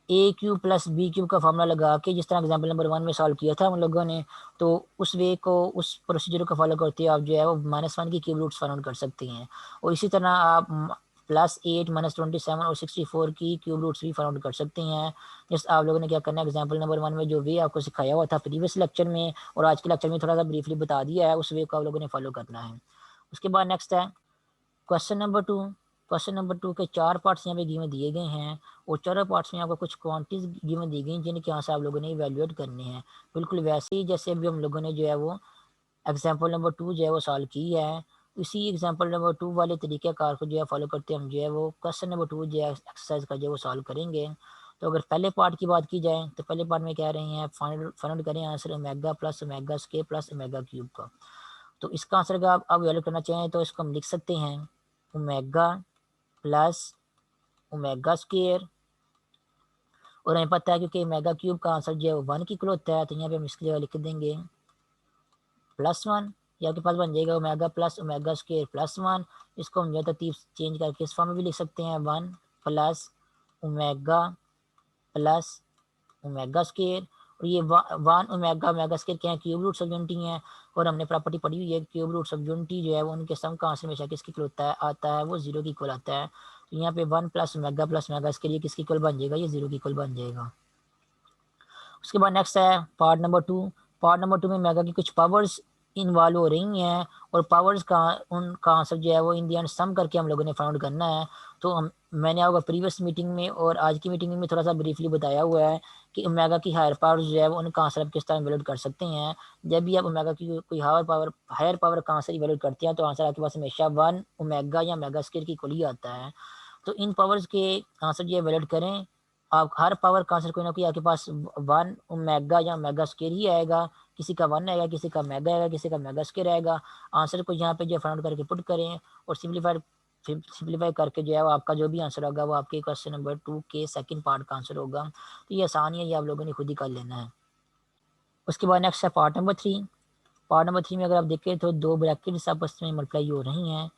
A: ए क्यूब प्लस बी क्यूब का फॉर्मूला लगा के, जिस तरह एग्जाम्पल नंबर 1 में सॉल्व किया था हम लोगों ने। तो उस वे को, उस प्रोसीजर को फॉलो करते हुए आप जो है वो -1 की क्यूब रूट्स फाइंड आउट कर सकते हैं। और इसी तरह आप +8 -27 और 64 की क्यूब रूट्स भी फाइंड आउट कर सकते हैं। जैसे आप लोगों ने क्या करना है, एग्जाम्पल नंबर 1 में जो वे आपको सिखाया हुआ था प्रीवियस लेक्चर में और आज के लेक्चर में थोड़ा सा ब्रीफली बता दिया है, उस वे को आप लोगों ने फॉलो करना है। उसके बाद नेक्स्ट है क्वेश्चन नंबर 2। क्वेश्चन नंबर 2 के 4 पार्ट्स यहाँ पे गिवन दिए गए हैं, और चारों पार्ट्स में आपको कुछ क्वांटिटीज गिवन दी गई जिनके यहाँ से आप लोगों ने इवेल्युएट करने हैं। बिल्कुल वैसे ही जैसे अभी हम लोगों ने जो है वो एग्जाम्पल नंबर 2 जो है वो सॉल्व की है, उसी एग्जाम्पल नंबर 2 वाले तरीक़ेकार को जो है फॉलो करते हम जो है वो क्वेश्चन नंबर 2 जो है एक्सरसाइज का जो है वो सॉल्व करेंगे। तो अगर पहले पार्ट की बात की जाए तो पहले पार्ट में कह रहे हैं फाइंड करें answer omega plus omega square plus omega cube का। तो इसका आंसर अगर आप वैल्यू करना चाहें तो इसको हम लिख सकते हैं ओमेगा प्लस ओमेगा स्क्वायर। और हमें पता है क्योंकि ओमेगा क्यूब का आंसर जो है 1 की इक्वल होता है, तो यहाँ पे हम इसकी जगह लिख देंगे +1। या आपके पास बन जाएगा ओमेगा प्लस ओमेगा स्क्वायर +1। इसको हम जो है तरतीब चेंज करके इस फॉर्म में भी लिख सकते हैं 1 plus omega plus omega square. और ये 1 ओमेगा ओमेगा स्क्वायर क्या है, क्यूब रूट्स ऑफ यूनिटी है। और हमने प्रॉपर्टी पढ़ी हुई है क्यूब रूट्स ऑफ यूनिटी जो है वो उनके सम का आंसर हमेशा किसकी इक्वल होता है, आता है वो 0 की इक्वल आता है। तो यहाँ पे 1 प्लस ओमेगा स्क्वायर ये किसकी इक्वल बन जाएगा, ये 0 की इक्वल बन जाएगा। उसके बाद नेक्स्ट है पार्ट नंबर 2। पार्ट नंबर 2 में मेगा की कुछ पावर्स इन्वॉल्व हो रही हैं, और पावर्स का उनका आंसर जो है वो इन दी एंड सम करके हम लोगों ने फाउंड करना है। तो मैंने आपको प्रीवियस मीटिंग में और आज की मीटिंग में थोड़ा सा ब्रीफली बताया हुआ है कि ओमेगा की हायर पावर जो है वो उनका आंसर आप किस तरह इवेलुएट कर सकते हैं। जब भी आप ओमेगा की कोई हायर पावर का आंसर इवेलुएट करते हैं तो आंसर आपके पास हमेशा 1 ओमेगा या मेगा स्क्वायर की इक्वल ही आता है। तो इन पावर्स के आंसर जो इवेलुएट करें, आप हर पावर का आंसर कोई ना कोई आपके पास 1 ओमेगा या मेगा स्क्वायर ही आएगा। किसी का 1 आएगा, किसी का मेगा आएगा, किसी का मेगा स्क्वायर आएगा। आंसर को यहाँ पे जो फाइंड करके पुट करें और सिंप्लीफाई करके जो है वो आपका जो भी आंसर होगा वो आपके क्वेश्चन नंबर 2 के सेकंड पार्ट का आंसर होगा। तो ये आसान है, ये आप लोगों ने खुद ही कर लेना है। उसके बाद नेक्स्ट है पार्ट नंबर 3। पार्ट नंबर 3 में अगर आप देखें तो दो ब्रैकेट्स आपस में मल्टीप्लाई हो रही हैं।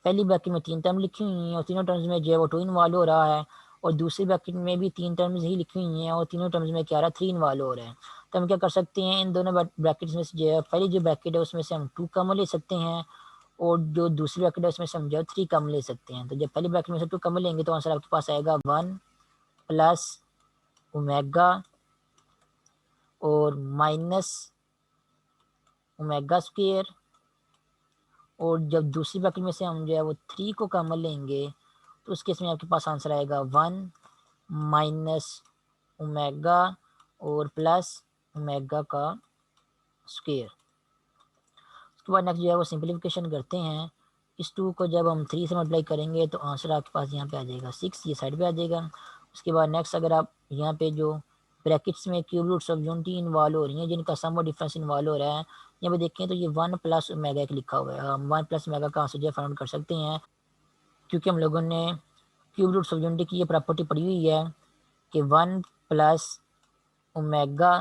A: पहली ब्रैकेट में 3 टर्म लिखी हुई हैं और तीनों टर्म्स में जो है वो 2 इन्वॉल्व हो रहा है, और दूसरी ब्रैकेट में भी 3 टर्म्स ही लिखी हुई हैं और तीनों टर्म्स में क्या आ रहा है, 3 इन्वॉल्व हो रहे हैं। तो हम क्या कर सकते हैं, इन दोनों ब्रैकेट्स में से जो है पहली जो ब्रैकेट है उसमें से हम 2 कॉमन ले सकते हैं, और जो दूसरी ब्रैकेट है उसमें से हम जो है 3 कॉमन ले सकते हैं। तो जब पहली ब्रैकेट में से 2 कॉमन लेंगे तो आंसर आपके पास आएगा 1 प्लस ओमेगा और माइनस ओमेगा स्क्वायर। और जब दूसरी ब्रैकेट में से हम जो है वो 3 को कॉमन लेंगे तो उस केस में आपके पास आंसर आएगा 1 माइनस ओमेगा और प्लस ओमेगा का स्क्वायर। उसके बाद नेक्स्ट जो है वो सिंप्लीफिकेशन करते हैं। इस 2 को जब हम 3 से मल्टीप्लाई करेंगे तो आंसर आपके पास यहाँ पे आ जाएगा 6, ये साइड पे आ जाएगा। उसके बाद नेक्स्ट अगर आप यहाँ पे जो ब्रैकेट्स में cube roots of unity involve हो रही हैं जिनका सम और डिफरेंस इन्वॉल्व हो रहा है। यहाँ पे देखें तो ये 1 प्लस ओमेगा एक लिखा हुआ है। हम 1 प्लस ओमेगा का आंसर जो है फाइंड आउट कर सकते हैं, क्योंकि हम लोगों ने क्यूब रूट्स ऑफ यूनिटी की ये प्रॉपर्टी पढ़ी हुई है कि 1 प्लस ओमेगा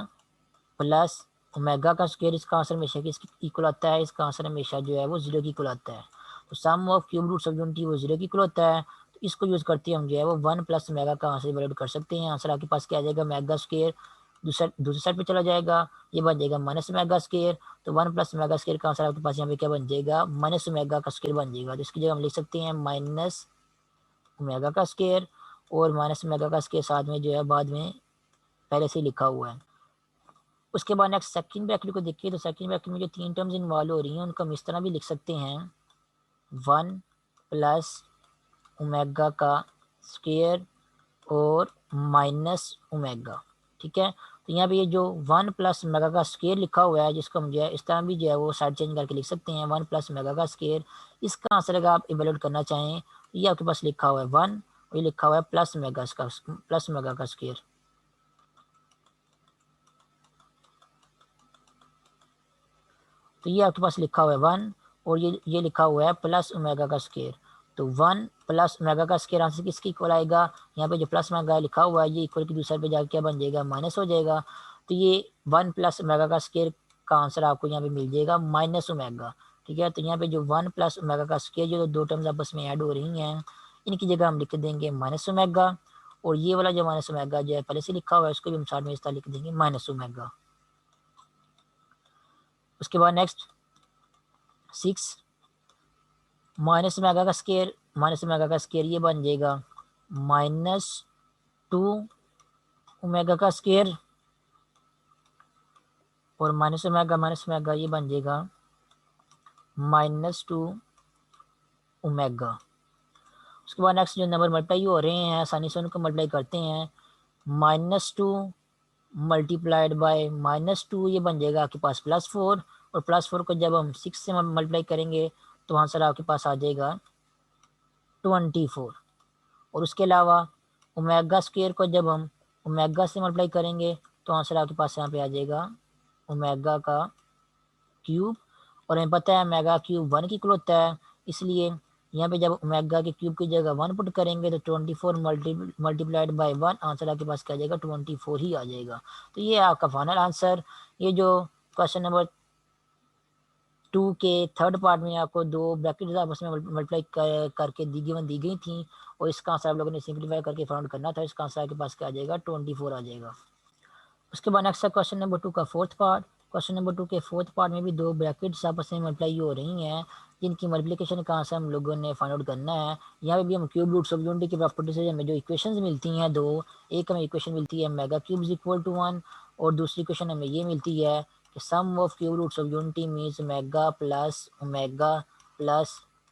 A: प्लस ओमेगा का स्क्वायर इसका आंसर हमेशा किसकी इक्वल आता है, इसका आंसर हमेशा जो है वो 0 की इक्वल आता है। तो sum of cube roots of unity वो 0 की इक्वल होता है। तो इसको यूज़ करते हम जो है वो 1 प्लस ओमेगा का आंसर वैल्यूएट कर सकते हैं। आंसर आपके पास क्या आ जाएगा, ओमेगा स्क्वायर दूसरी साइड पे चला जाएगा, ये बन जाएगा माइनस ओमेगा स्क्वायर। तो 1 प्लस ओमेगा स्क्वायर का आंसर आपके पास यहाँ पे क्या बन जाएगा, माइनस ओमेगा का स्क्वायर बन जाएगा। तो इसकी जगह हम लिख सकते हैं माइनस ओमेगा का स्क्वायर, और माइनस ओमेगा का स्क्वायर साथ में जो है बाद में पहले से लिखा हुआ है। उसके बाद नेक्स्ट सेकंड ब्रैकेट को देखिए, तो सेकंड ब्रैकेट में जो 3 टर्म्स इन्वॉल्व हो रही हैं उनको हम इस तरह भी लिख सकते हैं 1 प्लस ओमेगा का स्क्वायर और माइनस ओमेगा। ठीक है, तो यहाँ पे ये जो 1 प्लस ओमेगा का स्क्वायर लिखा हुआ है जिसको हम जो है इस तरह भी जो है वो साइड चेंज करके लिख सकते हैं 1 प्लस ओमेगा का स्क्वायर। इसका आंसर अगर आप इवेल्यूएट करना चाहें तो ये आपके पास लिखा हुआ है 1 और ये लिखा हुआ है प्लस ओमेगा का स्क्वायर। तो ये आपके पास लिखा हुआ है 1 और ये लिखा हुआ है प्लस ओमेगा का स्क्वायर। तो 1 प्लस ओमेगा का स्क्वायर आंसर किसकी इक्वल आएगा, यहाँ पे जो प्लस ओमेगा लिखा हुआ है ये इक्वल की दूसरे पे जाकर क्या बन जाएगा, माइनस हो जाएगा। तो ये 1 प्लस ओमेगा का स्क्वायर का आंसर आपको यहाँ पे मिल जाएगा माइनस ओमेगा। ठीक है, तो यहाँ पे जो 1 प्लस ओमेगा का स्क्वायर जो दो टर्म्स आपस में ऐड हो रही हैं इनकी जगह हम लिख देंगे माइनस ओमेगा, और ये वाला जो माइनस ओमेगा जो है पहले से लिखा हुआ है उसको भी हम साथ में इस तरह लिख देंगे माइनस ओमेगा। उसके बाद नेक्स्ट 6 माइनस ओमेगा का स्क्वायर ये बन जाएगा -2 ओमेगा का स्क्वायर, और माइनस ओमेगा ये बन जाएगा -2 ओमेगा। उसके बाद नेक्स्ट जो नंबर मल्टीप्लाई हो रहे हैं आसानी से उनको मल्टीप्लाई करते हैं। -2 मल्टीप्लाइड बाय -2 ये बन जाएगा आपके पास +4, और +4 को जब हम 6 से मल्टीप्लाई करेंगे तो आंसर आपके पास आ जाएगा 24। और उसके अलावा ओमेगा स्क्वायर को जब हम ओमेगा से मल्टीप्लाई करेंगे तो आंसर आपके पास यहाँ पे आ जाएगा ओमेगा का क्यूब, और हमें पता है ओमेगा क्यूब 1 की इक्वल होता है, इसलिए यहाँ पे जब ओमेगा के क्यूब की जगह 1 पुट करेंगे तो 24 मल्टीप्लाइड बाय 1 आंसर आपके पास क्या आ जाएगा, 24 ही आ जाएगा। तो ये आपका फाइनल आंसर। ये जो क्वेश्चन नंबर 2 के थर्ड पार्ट में आपको दो ब्रैकेट्स आपस में मल्टीप्लाई करके दी गई थी, और इसका आंसर आप लोगों ने सिंप्लीफाई करके फाइंड करना था। इसका आंसर आपके पास क्या आ जाएगा, 24 आ जाएगा। उसके बाद नेक्स्ट क्वेश्चन नंबर 2 का फोर्थ पार्ट। क्वेश्चन नंबर 2 के फोर्थ पार्ट में भी दो ब्रैकेट्स आपस में मल्टीप्लाई हो रही हैं जिनकी मल्टीप्लिकेशन का आंसर हम लोगों ने फाइंड आउट करना है। यहाँ पे भी हम क्यूब रूट्स ऑफ यूनिटी की प्रॉपर्टी से हमें जो इक्वेशंस मिलती हैं दो, एक हमें इक्वेशन मिलती है मेगा क्यूब इक्वल टू 1, और दूसरी इक्वेशन हमें ये मिलती है कि sum of cube roots of unity means omega plus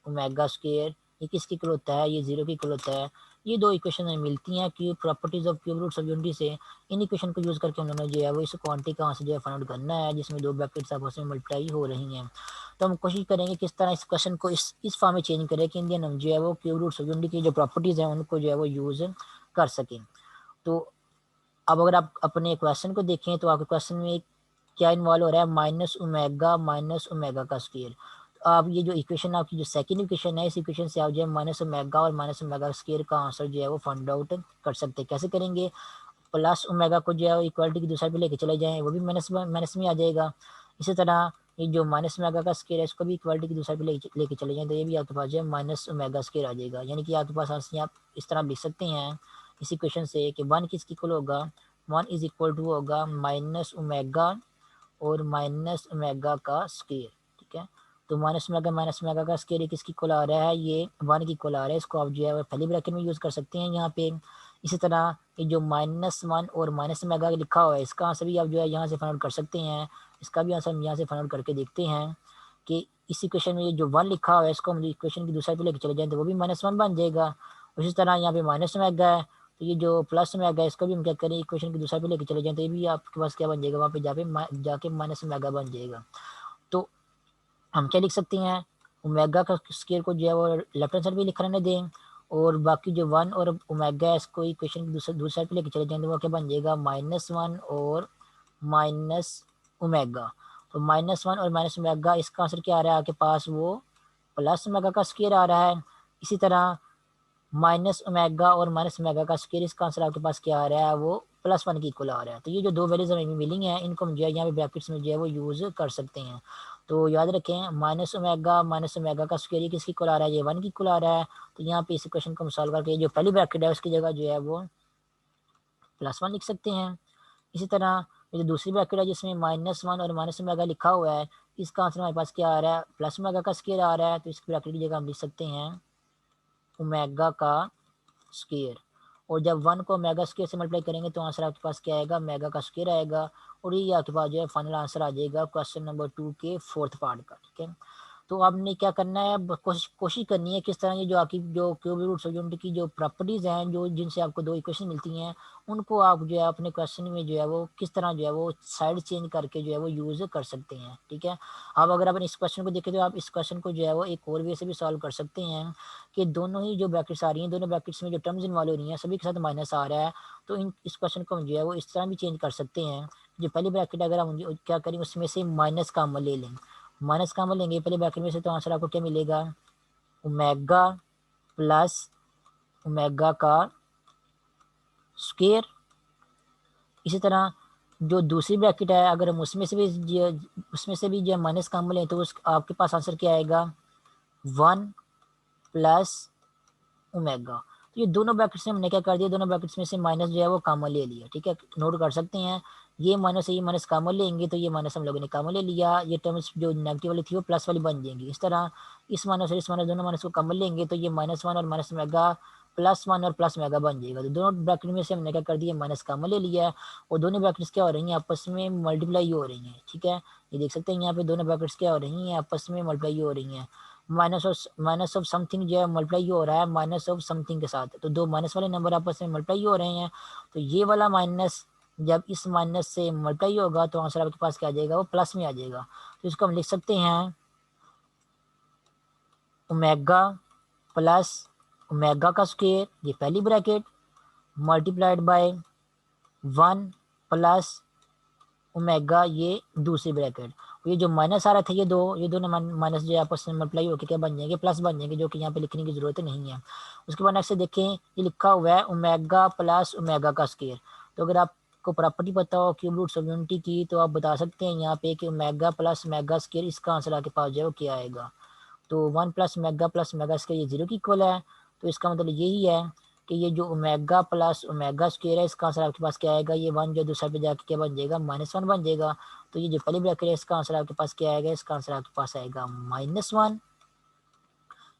A: omega square ये किसकी इक्वल होता है, ये 0 की इक्वल होता है। ये दो इक्वेशन हमें मिलती हैं cube properties of cube roots of unity से। इन इक्वेशन को यूज़ करके हम लोगों ने जो है वो इस क्वांटिटी का आंसर जो है फाइंड आउट करना है जिसमें दो ब्रैकेट्स आपस में मल्टीप्लाई हो रही हैं। तो हम कोशिश करेंगे किस तरह इस क्वेश्चन को इस फॉर्म में चेंज करें कि इंडियन हम जो है वो क्यूब रूट्स ऑफ यूनिटी की जो प्रॉपर्टीज़ हैं उनको जो है वो यूज़ कर सकें। तो अब अगर आप अपने क्वेश्चन को देखें तो आपके क्वेश्चन में क्या इन्वॉल्व हो रहा है, माइनस ओमेगा का स्क्वायर। आप ये जो इक्वेशन आपकी जो सेकंड इक्वेशन है इस इक्वेशन से आप जो है माइनस ओमेगा और माइनस ओमेगा स्क्वायर का आंसर जो है वो फाइंड आउट कर सकते हैं। कैसे करेंगे, प्लस ओमेगा को जो है इक्वालिटी की दूसरे पे लेके चले जाएं वो भी माइनस में आ जाएगा। इसी तरह ये जो माइनस ओमेगा का स्क्वायर है इसको भी इक्वालिटी की दूसरे पे लेके चले जाएं तो ये भी आपके पास जो है माइनस ओमेगा स्क्वायर आ जाएगा। यानी कि आपके पास आंसर आप इस तरह लिख सकते हैं इस इक्वेशन से कि 1 किसकी इक्वल होगा, 1 इज इक्वल टू होगा माइनस ओमेगा और माइनस ओमेगा का स्क्वायर। ठीक है, तो माइनस ओमेगा का स्क्वायर किसकी इक्वल आ रहा है, ये 1 की इक्वल आ रहा है। इसको आप जो है पहली ब्रैकेट में यूज़ कर सकते हैं यहाँ पे। इसी तरह ये जो -1 और माइनस ओमेगा लिखा हुआ है इसका आंसर भी आप जो है यहाँ से फाइंड आउट कर सकते हैं। इसका भी आंसर हम यहाँ से फाइंड आउट करके देखते हैं कि इस इक्वेशन में ये जो 1 लिखा हुआ है इसको हम इक्वेशन की दूसरे पे लेके चले जाएँ तो वो भी -1 बन जाएगा। उसी तरह यहाँ पे माइनस ओमेगा है तो ये जो प्लस ओमेगा है इसको भी हम क्या करें इक्वेशन की दूसरे पे लेके चले जाएँ तो ये भी आपके पास क्या बन जाएगा, वहाँ पे जाके माइनस ओमेगा बन जाएगा। तो हम क्या लिख सकते हैं, ओमेगा का स्क्वायर को जो है वो लेफ्ट हैंड साइड भी लिख रहने दें और बाकी जो 1 और ओमेगा है इसको इक्वेशन दूसरे साइड पे लेके चले जाएंगे, वो क्या बन जाएगा -1 और माइनस ओमेगा। तो -1 और माइनस ओमेगा, इसका आंसर क्या आ रहा है आपके पास, वो प्लस ओमेगा का स्क्वायर आ रहा है। इसी तरह माइनस ओमेगा और माइनस ओमेगा का स्क्वायर, इसका आंसर आपके पास क्या आ रहा है, वो +1 के इक्वल आ रहा है। तो ये जो दो वैल्यूज हमें मिली हैं, इनको हम जो है यहाँ पे ब्रैकेट्स में जो है वो यूज़ कर सकते हैं। तो याद रखें, माइनस ओमेगा का स्क्वायर किसकी इक्वल आ रहा है, ये 1 की इक्वल आ रहा है। तो यहाँ पे इस इक्वेशन को हम सॉल्व करके जो पहली ब्रैकेट है उसकी जगह जो है वो +1 लिख सकते हैं। इसी तरह ये जो दूसरी ब्रैकेट है जिसमें -1 और माइनस ओमेगा लिखा हुआ है, इसका आंसर हमारे पास क्या आ रहा है, प्लस ओमेगा का स्क्वायर आ रहा है। तो इस ब्रैकेट की जगह हम लिख सकते हैं ओमेगा का स्क्वायर। और जब 1 को ओमेगा स्क्वायर से मल्टीप्लाई करेंगे तो आंसर आपके पास क्या आएगा, ओमेगा का स्क्वायर आएगा। और ये आपके पास जो है फाइनल आंसर आ जाएगा क्वेश्चन नंबर 2 के 4th पार्ट का। ठीक है, तो आपने क्या करना है, कोशिश करनी है किस तरह ये जो आपकी जो क्यूबिक रूट्स और यूनिट की जो प्रॉपर्टीज़ हैं, जो जिनसे आपको दो इक्वेशन मिलती हैं, उनको आप जो है अपने क्वेश्चन में जो है वो किस तरह जो है वो साइड चेंज करके जो है वो यूज़ कर सकते हैं। ठीक है, अब अगर आप इस क्वेश्चन को देखें तो आप इस क्वेश्चन को जो है वो एक और वे से भी सॉल्व कर सकते हैं कि दोनों ही जो ब्रैकेट्स आ रही हैं, दोनों ब्रैकेट्स में जो टर्म्स इन्वॉल्व हो रही हैं सभी के साथ माइनस आ रहा है। तो इस क्वेश्चन को हम जो है वो इस तरह भी चेंज कर सकते हैं। जो पहली ब्रैकेट अगर हम क्या करें, उसमें से माइनस का अमल ले लें, माइनस का अमल लेंगे पहले ब्रैकेट में से, तो आंसर आपको क्या मिलेगा, ओमेगा प्लस ओमेगा का स्क्वायर। इसी तरह जो दूसरी ब्रैकेट है, अगर हम उसमें से भी जो माइनस का अमल लें तो उस आपके पास आंसर क्या आएगा, 1 प्लस ओमेगा। तो ये दोनों ब्रैकेट्स में हमने क्या कर दिया, दोनों ब्रैकेट्स में से माइनस जो है वो कॉमन ले लिया। ठीक है, नोट कर सकते हैं, ये माइनस कॉमन लेंगे तो ये माइनस हम लोगों ने कॉमन ले लिया, ये टर्म्स जो नेगेटिव वाली थी वो प्लस वाली बन जाएंगी। इस तरह इस माइनस और इस माइनस दोनों माइनस को कॉमन लेंगे तो ये -1 और माइनस ओमेगा +1 और प्लस ओमेगा बन जाएगा। तो दोनों ब्रैकेट में से हमने क्या कर दिया, माइनस कॉमन ले लिया है और दोनों ब्रैकेट्स क्या हो रही हैं, आपस में मल्टीप्लाई हो रही हैं। ठीक है, ये देख सकते हैं यहाँ पे दोनों ब्रैकेट्स क्या हो रही हैं, आपस में मल्टीप्लाई हो रही हैं। माइनस ऑफ समथिंग जो है मल्टीप्लाई हो रहा है माइनस ऑफ समथिंग के साथ, तो दो माइनस वाले नंबर आपस में मल्टीप्लाई हो रहे हैं। तो ये वाला माइनस जब इस माइनस से मल्टीप्लाई होगा तो आंसर आपके पास क्या आ जाएगा, वो प्लस में आ जाएगा। तो इसको हम लिख सकते हैं ओमेगा प्लस ओमेगा का स्क्वायर, ये पहली bracket, multiplied by 1 plus omega, ये दूसरी ब्रैकेट। ये जो माइनस आ रहा था, ये दोनों माइनस जो है आपस में मल्टीप्लाई होकर क्या बन जाएंगे, प्लस बन जाएंगे, जो कि यहाँ पे लिखने की जरूरत नहीं है। उसके बाद नेक्स्ट देखें, ये लिखा हुआ है ओमेगा प्लस ओमेगा का स्क्वायर। तो अगर आपको प्रॉपर्टी पता हो क्यूब रूट्स ऑफ यूनिटी की, तो आप बता सकते हैं यहाँ पे कि ओमेगा प्लस ओमेगा स्क्वायर, इसका आंसर आपके पास जो है वो क्या आएगा। तो 1 प्लस ओमेगा स्क्वायर ये 0 की इक्वल है। तो इसका मतलब यही है कि ये जो ओमेगा प्लस ओमेगा स्क्वायर है, इसका आंसर आपके पास क्या आएगा, ये 1 जो दूसरा पे जाके क्या बन जाएगा, -1 बन जाएगा। तो ये जो पहली ब्रैकेट है इसका आंसर आपके पास क्या आएगा, इसका आंसर आपके पास आएगा -1।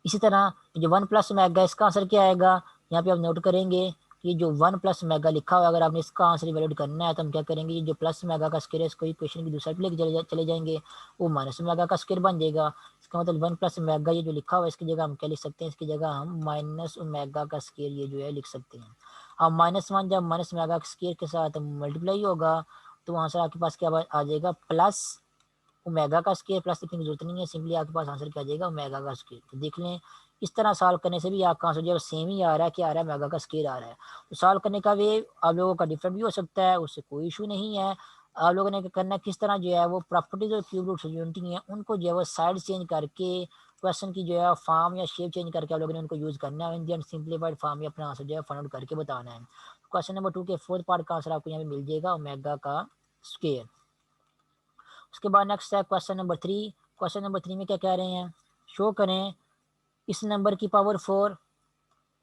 A: इसी तरह जो 1 प्लस ओमेगा इसका आंसर क्या आएगा, यहाँ पे आप नोट करेंगे कि जो 1 प्लस ओमेगा लिखा हुआ है, अगर आपने इसका आंसर इवेल्यूट करना है तो हम क्या करेंगे, ये जो प्लस ओमेगा का स्क्वायर है इसको इक्वेशन की दूसरे पे लेके चले जाएंगे, वो माइनस ओमेगा का स्क्वायर बन जाएगा। इसका मतलब 1 प्लस ओमेगा ये जो लिखा हुआ है इसकी जगह हम क्या लिख सकते हैं, इसकी जगह हम माइनस ओमेगा का स्क्वायर ये जो है लिख सकते हैं। अब -1 जब माइनस ओमेगा के स्क्वायर के साथ मल्टीप्लाई होगा तो आंसर आपके पास क्या आ जाएगा, प्लस ओमेगा का स्क्वायर। प्लस लिखने की जरूरत नहीं है, सिंपली आपके पास आंसर क्या आ जाएगा, ओमेगा का स्क्वायर। तो देख लें, इस तरह सॉल्व करने से भी आपका आंसर जो है सेम ही आ रहा है, क्या आ रहा है, ओमेगा का स्क्वायर आ रहा है। तो सॉल्व करने का वे आप लोगों का डिफरेंट भी हो सकता है, उससे कोई इशू नहीं है। आप लोगों ने क्या करना है, किस तरह जो है वो प्रॉपर्टीज और क्यूब रूट्स यूनिटी है उनको जो है वो साइड चेंज करके क्वेश्चन की जो है फॉर्म या शेप चेंज करके आप लोगों ने उनको यूज करना है, इन सिंप्लीफाइड फॉर्म में अपना आंसर जो है फाइंड आउट करके बताना है। क्वेश्चन नंबर 2 के 4th पार्ट का आंसर आपको यहाँ पे मिल जाएगा, ओमेगा का स्क्वायर। उसके बाद नेक्स्ट है क्वेश्चन नंबर 3। क्वेश्चन नंबर 3 में क्या कह रहे हैं, शो करें इस नंबर की पावर 4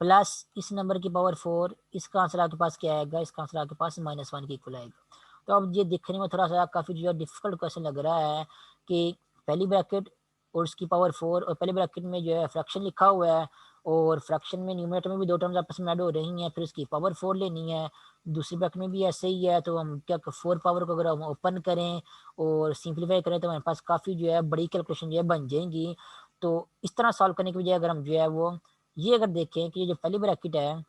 A: प्लस इस नंबर की पावर 4, इसका आंसर आपके पास क्या आएगा, इसका आंसर आपके पास -1 के इक्वल आएगा। तो अब ये दिखने में थोड़ा सा काफ़ी जो है डिफिकल्ट क्वेश्चन लग रहा है कि पहली ब्रैकेट और उसकी पावर 4, और पहले ब्रैकेट में जो है फ्रैक्शन लिखा हुआ है और फ्रैक्शन में न्यूमरेटर में भी दो टर्म्स आपस में ऐड हो रही हैं, फिर उसकी पावर 4 लेनी है। दूसरी ब्रैकेट में भी ऐसे ही है, तो हम क्या 4 पावर को अगर हम ओपन करें और सिंप्लीफाई करें तो हमारे पास काफ़ी जो है बड़ी कैलकुलेशन जो है बन जाएंगी। तो इस तरह सॉल्व करने की बजाय अगर हम जो है वो ये अगर देखें कि ये जो पहली ब्रैकेट है,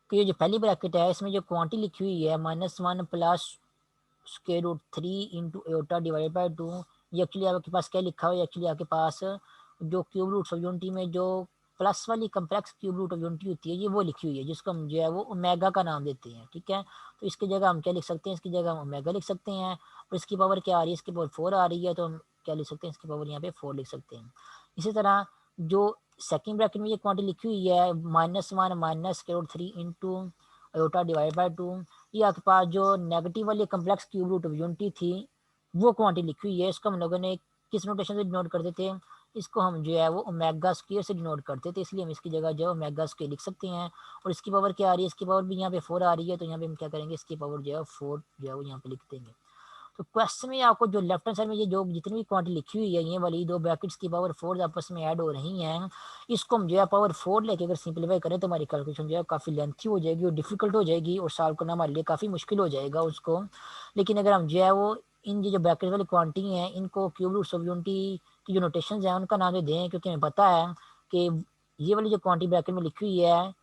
A: कि ये जो पहली ब्रैकेट है इसमें जो क्वांटिटी लिखी हुई है -1 plus square root 3 into Etah divided by 2, ये एक्चुअली आपके पास क्या लिखा हुआ है, एक्चुअली आपके पास जो क्यूब रूट्स ऑफ यूनिटी में जो प्लस वाली complex cube root of unity होती है ये वो लिखी हुई है, जिसको हम जो है वो ओमेगा का नाम देते हैं, ठीक है। तो इसकी जगह हम क्या लिख सकते हैं, इसकी जगह हम ओमेगा लिख सकते हैं, और इसकी पावर क्या आ रही है, इसकी पावर 4 आ रही है, तो हम क्या लिख सकते हैं, इसकी पावर यहाँ पे 4 लिख सकते हैं। इसी तरह जो सेकेंड ब्रैकेट में ये क्वांटिटी लिखी हुई है -1 -√3 इंटू आयोटा डिवाइड बाई 2, ये आपके पास जो नेगेटिव वाली complex cube root of unity थी वो क्वांटिटी लिखी हुई है। इसको हम लोगों ने किस नोटेशन से डिनोट करते थे, इसको हम जो है वो ओमेगा स्क्वायर से डिनोट करते थे, इसलिए हम इसकी जगह जो है ओमेगा स्क्वायर लिख सकते हैं। और इसकी पावर क्या आ रही है, इसकी पावर भी यहाँ पे 4 आ रही है, तो यहाँ पे हम क्या करेंगे, इसकी पावर जो है 4 जो है वो यहाँ पे लिख देंगे। तो क्वेश्चन में आपको जो लेफ्ट हैंड साइड में ये जो जितनी भी क्वांटिटी लिखी हुई है ये वाली दो ब्रैकेट्स की पावर 4 आपस में ऐड हो रही हैं, इसको हम जो है पावर 4 लेके अगर सिंप्लीफाई करें तो हमारी कैलकुलेशन जो है काफ़ी लेंथी हो जाएगी और डिफिकल्ट हो जाएगी और सॉल्व करना हमारे लिए काफ़ी मुश्किल हो जाएगा उसको। लेकिन अगर हम जो है वो इन जो ब्रैकेट वाली क्वांटिटी हैं इनको क्यूब रूट्स ऑफ यूनिटी की जो नोटेशन है उनका नाम दे दें, क्योंकि हमें पता है कि ये वाली जो क्वांटिटी ब्रैकेट में लिखी हुई है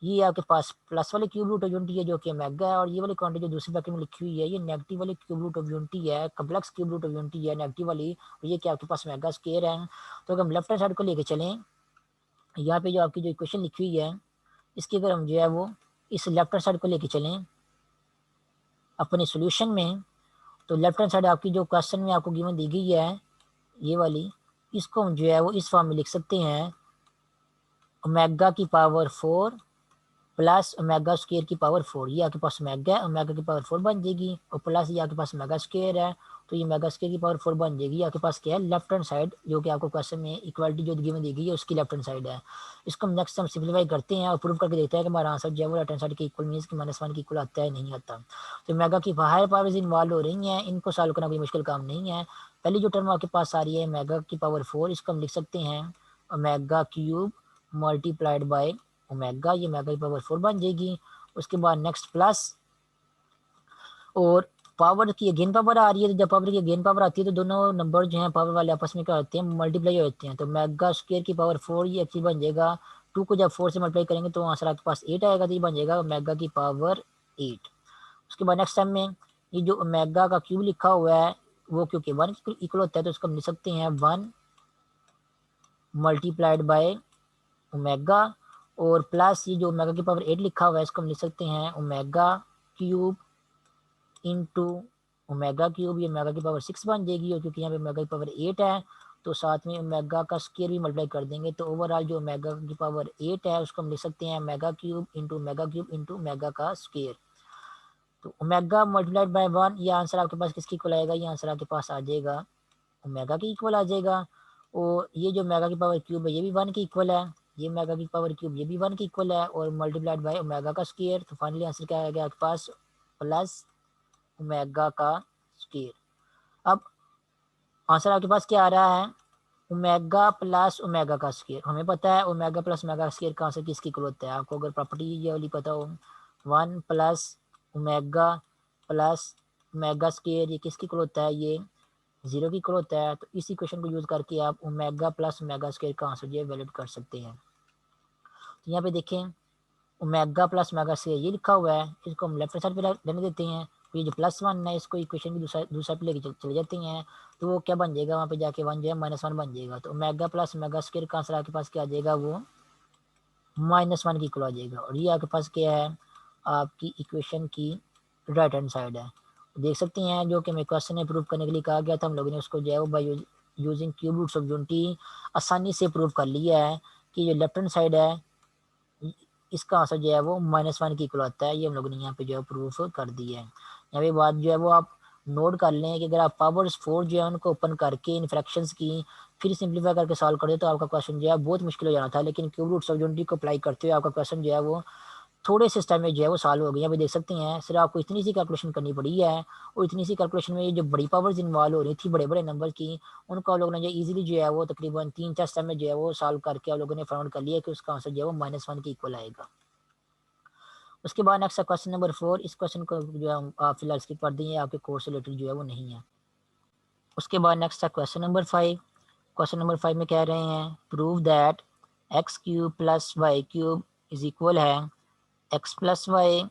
A: ये आपके पास प्लस वाले क्यूब रूट ऑफ यूनिटी है जो कि ओमेगा है, और ये वाली क्वांटिटी जो दूसरी ब्रैकेट में लिखी हुई है ये नेगेटिव वाली क्यूब रूट ऑफ यूनिटी है, complex cube root of unity है नेगेटिव वाली, और ये क्या आपके पास ओमेगा स्क्वायर है। तो अगर हम लेफ्ट हैंड साइड को लेके चलें, यहाँ पे जो आपकी जो इक्वेशन लिखी हुई है इसकी अगर हम जो है वो इस लेफ्ट हैंड साइड को लेके चलें अपने सोल्यूशन में, तो लेफ्ट हैंड साइड आपकी जो क्वेश्चन में आपको गिवन दी गई है ये वाली, इसको हम जो है वो इस फॉर्म में लिख सकते हैं, ओमेगा की पावर 4 प्लस ओमेगा स्क्वायर की पावर 4, ये आपके पास ओमेगा है, ओमेगा की पावर 4 बन जाएगी, और प्लस ये आपके पास ओमेगा स्क्वायर है, तो ये ओमेगा स्क्वायर की पावर 4 बन जाएगी। आपके पास क्या है, लेफ्ट हैंड साइड जो कि आपको क्वेश्चन में इक्वालिटी जो गिवन दी गई है उसकी लेफ्ट हैंड साइड है। इसको हम नेक्स्ट हम सिंप्लीफाई करते हैं और प्रूव करके देखते हैं कि हमारा आंसर जो है वो लेफ्ट हैंड साइड के इक्वल मीन्स कि -1 के इक्वल आता है नहीं आता। तो ओमेगा की हायर पावर्स इन्वॉल्व हो रही हैं, इनको सॉल्व करना कोई मुश्किल काम नहीं है। पहली जो टर्म आपके पास आ रही है ओमेगा की पावर 4, इसको हम लिख सकते हैं omega cube multiplied by omega, ये ओमेगा की पावर 4 बन जाएगी। उसके बाद नेक्स्ट प्लस और पावर की अगेन पावर आ रही है, तो जब पावर की अगेन पावर आती है तो दोनों नंबर जो हैं पावर वाले आपस में क्या होते हैं, मल्टीप्लाई होते हैं। तो मेगा स्क्वायर की पावर 4 ये एक्चुअली बन जाएगा 2 को जब 4 से मल्टीप्लाई करेंगे तो आंसर आपके पास 8 आएगा, तो ये बन जाएगा मेगा की पावर 8। उसके बाद नेक्स्ट टाइम में ये जो मेगा का क्यूब लिखा हुआ है वो क्योंकि 1 इक्वल होता है तो इसको हम लिख सकते हैं 1 मल्टीप्लाइड बाय ओमेगा, और प्लस ये जो ओमेगा की पावर 8 लिखा हुआ है इसको हम लिख सकते हैं omega cube into omega cube, ये ओमेगा की पावर 6 बन जाएगी, और क्योंकि यहाँ पे ओमेगा की पावर 8 है तो साथ में ओमेगा का स्क्वायर भी मल्टीप्लाई कर देंगे, तो ओवरऑल जो ओमेगा की पावर 8 है उसको हम लिख सकते हैं ओमेगा क्यूब इंटू ओमेगा का स्क्वायर। तो ओमेगा मल्टीप्लाइड बाय 1, ये आंसर आपके पास किसकी इक्वल आएगा, ये आंसर आपके पास आ जाएगा ओमेगा की इक्वल आ जाएगा। और ये जो ओमेगा की पावर क्यूब है ये भी 1 की इक्वल है, ये ओमेगा की पावर क्यूब ये भी 1 की इक्वल है, और मल्टीप्लाइड बाय ओमेगा का स्क्वायर, तो फाइनली आंसर क्या आएगा आपके पास प्लस ओमेगा का स्क्वायर। अब आंसर आपके पास क्या आ रहा है, ओमेगा प्लस ओमेगा का स्क्वायर। हमें पता है ओमेगा प्लस ओमेगा का स्क्वायर का आंसर किसकी इक्वल होता है, आपको अगर प्रॉपर्टी ये वाली पता हो 1 plus omega plus omega square ये किसकी इक्वल होता है, ये 0 की इक्वल होता है। तो इसी क्वेश्चन को यूज करके आप ओमेगा प्लस ओमेगा स्क्वायर का आंसर ये वैलिड कर सकते हैं। तो यहाँ पे देखें ओमेगा प्लस ओमेगा स्क्वायर ये लिखा हुआ है, इसको हम लेफ्ट साइड पे रहने देते हैं, ये जो +1 है इसको इक्वेशन की दूसरा पे लेके चले जाते हैं, तो वो क्या बन जाएगा, वहाँ पे जाके 1 जो है -1 बन जाएगा। तो ओमेगा प्लस ओमेगा स्क्वायर का आंसर आपके पास क्या आ जाएगा, वो -1 की इक्वल आ जाएगा, और ये आपके पास क्या है आपकी इक्वेशन की राइट हैंड साइड है। देख सकते हैं जो कि हमें क्वेश्चन में प्रूव करने के लिए कहा गया था, हम लोगों ने उसको जो है वो by using cube roots of unity आसानी से प्रूव कर लिया है कि जो लेफ्ट हैंड साइड है इसका आंसर जो है वो -1 की इक्वल आता है। ये हम लोगों ने यहाँ पे जो है प्रूफ कर दिया है। यहाँ पे बात जो है वो आप नोट कर लें कि अगर आप पावर्स 4 जो है उनको ओपन करके इन फ्रैक्शंस की फिर सिंप्लीफाई करके सॉल्व कर दे तो आपका क्वेश्चन जो है बहुत मुश्किल हो जाना था, लेकिन क्यूब रूट्स ऑफ यूनिटी को अप्लाई करते हुए आपका क्वेश्चन जो है वो थोड़े से टाइम में जो है वो सॉल्व हो गया। अभी देख सकते हैं सिर्फ आपको इतनी सी कैलकुलेशन करनी पड़ी है, और इतनी सी कैलकुलेशन में ये जो बड़ी पावर्स इन्वॉल्व हो रही थी बड़े बड़े नंबर की, उनको आप लोगों ने जो इजीली जो है वो तकरीबन 3-4 स्टेप में जो है वो सॉल्व करके आप लोगों ने फाइंड कर लिया कि उसका आंसर जो है वो -1 के इक्वल आएगा। उसके बाद नेक्स्ट क्वेश्चन नंबर 4, इस क्वेश्चन को जो है आप फिलहाल स्किप कर देंगे, आपके कोर्स से रिलेटेड जो है वो नहीं है। उसके बाद नेक्स्ट है क्वेश्चन नंबर 5। क्वेश्चन नंबर 5 में कह रहे हैं prove that X cube plus Y cube is equal है X plus Y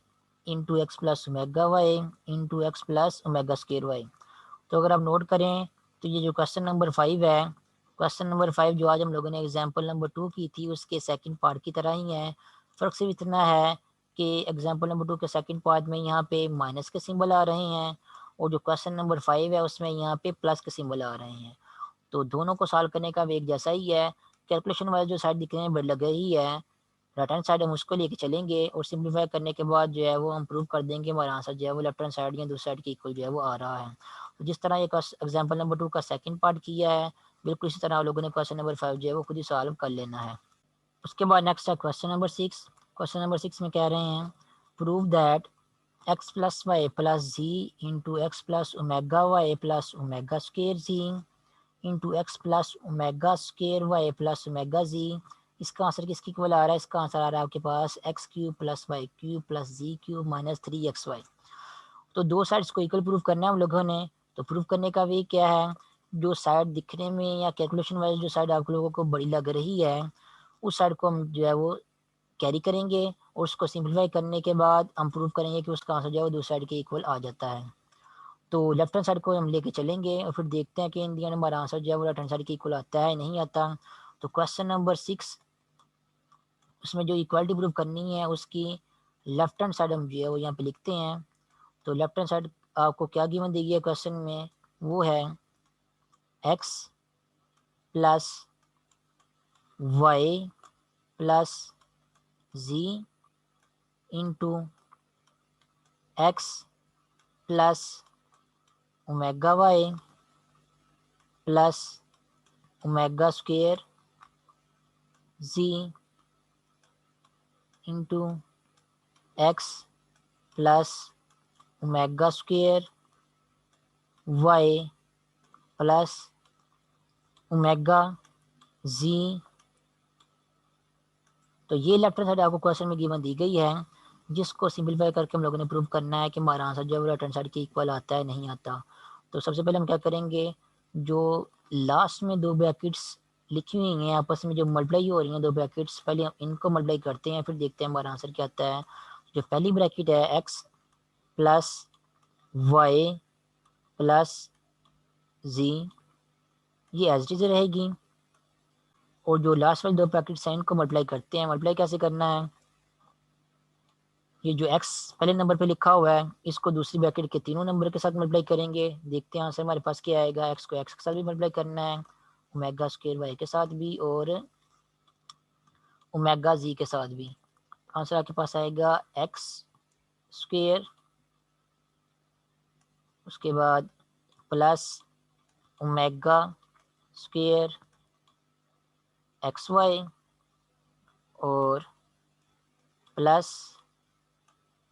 A: into X plus omega Y into X plus omega square Y. तो अगर आप नोट करें तो ये जो क्वेश्चन नंबर 5 है, क्वेश्चन नंबर 5 जो आज हम लोगों ने एग्जाम्पल नंबर 2 की थी उसके सेकंड पार्ट की तरह ही है। फ़र्क सिर्फ इतना है कि एग्जाम्पल नंबर 2 के सेकंड पार्ट में यहाँ पे माइनस के सिंबल आ रहे हैं और जो क्वेश्चन नंबर 5 है उसमें यहाँ पे प्लस के सिंबल आ रहे हैं। तो दोनों को सॉल्व करने का वे एक जैसा ही है। कैलकुलेशन वाला जो साइड दिख रहे हैं लगे ही है, राइट हैंड साइड हम उसको लेके चलेंगे और सिंप्लीफाई करने के बाद जो है वो हम प्रूव कर देंगे हमारा आंसर जो है वो लेफ्ट हैंड साइड या दूसरी साइड के इक्वल जो है वो आ रहा है। तो जिस तरह एक एग्जाम्पल नंबर 2 का सेकंड पार्ट किया है, बिल्कुल इसी तरह आप लोगों ने क्वेश्चन नंबर 5 जो है वो खुद ही सॉल्व कर लेना है। उसके बाद नेक्स्ट है क्वेश्चन नंबर 6। क्वेश्चन नंबर 6 में कह रहे हैं prove that X plus Y plus Z into X plus omega Y plus omega square Z into X plus omega square Y plus omega Z. इसका आंसर किसकी equal आ रहा है? इसका answer आ रहा है आपके पास X cube plus Y cube plus Z cube minus 3xy। तो दो साइड्स को इक्वल प्रूफ करना है हम लोगों ने। तो प्रूफ करने का वे क्या है, जो साइड दिखने में या कैलकुलेशन वाइज जो साइड आप लोगों को बड़ी लग रही है उस साइड को हम जो है वो कैरी करेंगे और उसको सिंप्लीफाई करने के बाद हम प्रूव करेंगे कि उसका आंसर जो है वो दूसरी साइड के इक्वल आ जाता है। तो लेफ्ट हैंड साइड को हम लेके चलेंगे और फिर देखते हैं कि इन दिया हमारा आंसर जो है वो लेफ्ट हैंड साइड के इक्वल आता है नहीं आता। तो क्वेश्चन नंबर 6 उसमें जो इक्वालिटी प्रूव करनी है उसकी लेफ्ट हैंड साइड हम जो है वो यहाँ पे लिखते हैं। तो लेफ्ट हैंड साइड आपको क्या गिवन दी गई है क्वेश्चन में, वो है X plus Y plus Z into X plus omega Y plus omega square Z into X plus omega square Y plus omega Z. तो ये लेफ्ट हैंड साइड आपको क्वेश्चन में गिवन दी गई है, जिसको सिंपलीफाई करके हम लोगों ने प्रूव करना है कि हमारा आंसर जो है राइट हैंड साइड के इक्वल आता है नहीं आता। तो सबसे पहले हम क्या करेंगे, जो लास्ट में दो ब्रैकेट्स लिखी हुई हैं आपस में जो मल्टीप्लाई हो रही हैं दो ब्रैकेट्स, पहले हम इनको मल्टीप्लाई करते हैं फिर देखते हैं हमारा आंसर क्या आता है। जो पहली ब्रैकेट है एक्स प्लस वाई प्लस जी, ये एज इट इज रहेगी। और जो लास्ट वाली दो ब्रैकेट्स हैं इनको मल्टीप्लाई करते हैं। मल्टीप्लाई कैसे करना है, ये जो x पहले नंबर पे लिखा हुआ है इसको दूसरी ब्रैकेट के तीनों नंबर के साथ मल्टीप्लाई करेंगे। देखते हैं आंसर हमारे पास क्या आएगा। x को x के साथ भी मल्टीप्लाई करना है, ओमेगा स्क्वायर y के साथ भी और ओमेगा z के साथ भी। आंसर आपके पास आएगा x स्क्वायर, उसके बाद प्लस ओमेगा स्क्वायर xy और प्लस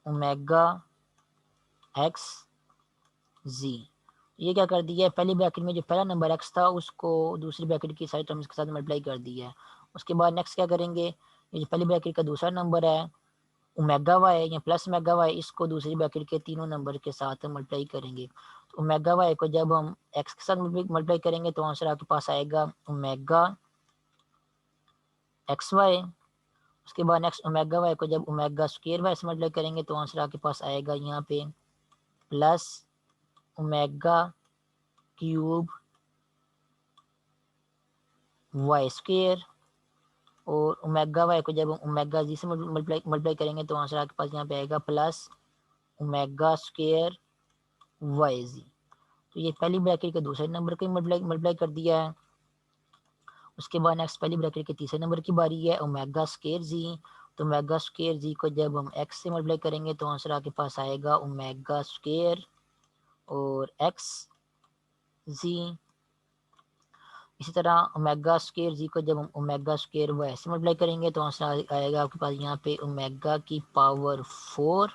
A: ओमेगा एक्स जी। ये क्या कर दिया है, पहली ब्रैकेट में जो पहला नंबर x था उसको दूसरी ब्रैकेट की सारी टर्म्स के साथ मल्टीप्लाई कर दिया है। उसके बाद नेक्स्ट क्या करेंगे, ये जो पहली ब्रैकेट का दूसरा नंबर है ओमेगा वाई या प्लस ओमेगा वाई, इसको दूसरी ब्रैकेट के तीनों नंबर के साथ मल्टीप्लाई करेंगे। तो ओमेगा वाई को जब हम x के साथ मल्टीप्लाई करेंगे तो आंसर आपके पास आएगा ओमेगा एक्स वाई। उसके बाद नेक्स्ट ओमेगा वाई को जब ओमेगा स्क्वायर वाई से मल्टीप्लाई करेंगे तो आंसर आपके पास आएगा यहाँ पे plus omega cube y square. और ओमेगा वाई को जब ओमेगा जी से मल्टीप्लाई करेंगे तो आंसर आपके पास यहाँ पे आएगा plus omega square Y Z. तो ये पहली ब्रैकेट के दूसरे नंबर को मल्टीप्लाई कर दिया है। उसके बाद नेक्स्ट पहली ब्रैकेट के तीसरे नंबर की बारी है ओमेगा स्क्वायर जी। तो ओमेगा स्क्वायर जी को जब हम एक्स से मल्टीप्लाई करेंगे तो आंसर आपके पास आएगा ओमेगा स्क्वायर और एक्स जी। इसी तरह ओमेगा स्क्वायर जी को जब हम ओमेगा स्क्वायर वाई से मल्टीप्लाई करेंगे तो आंसर आएगा आपके पास यहाँ पे ओमेगा की पावर 4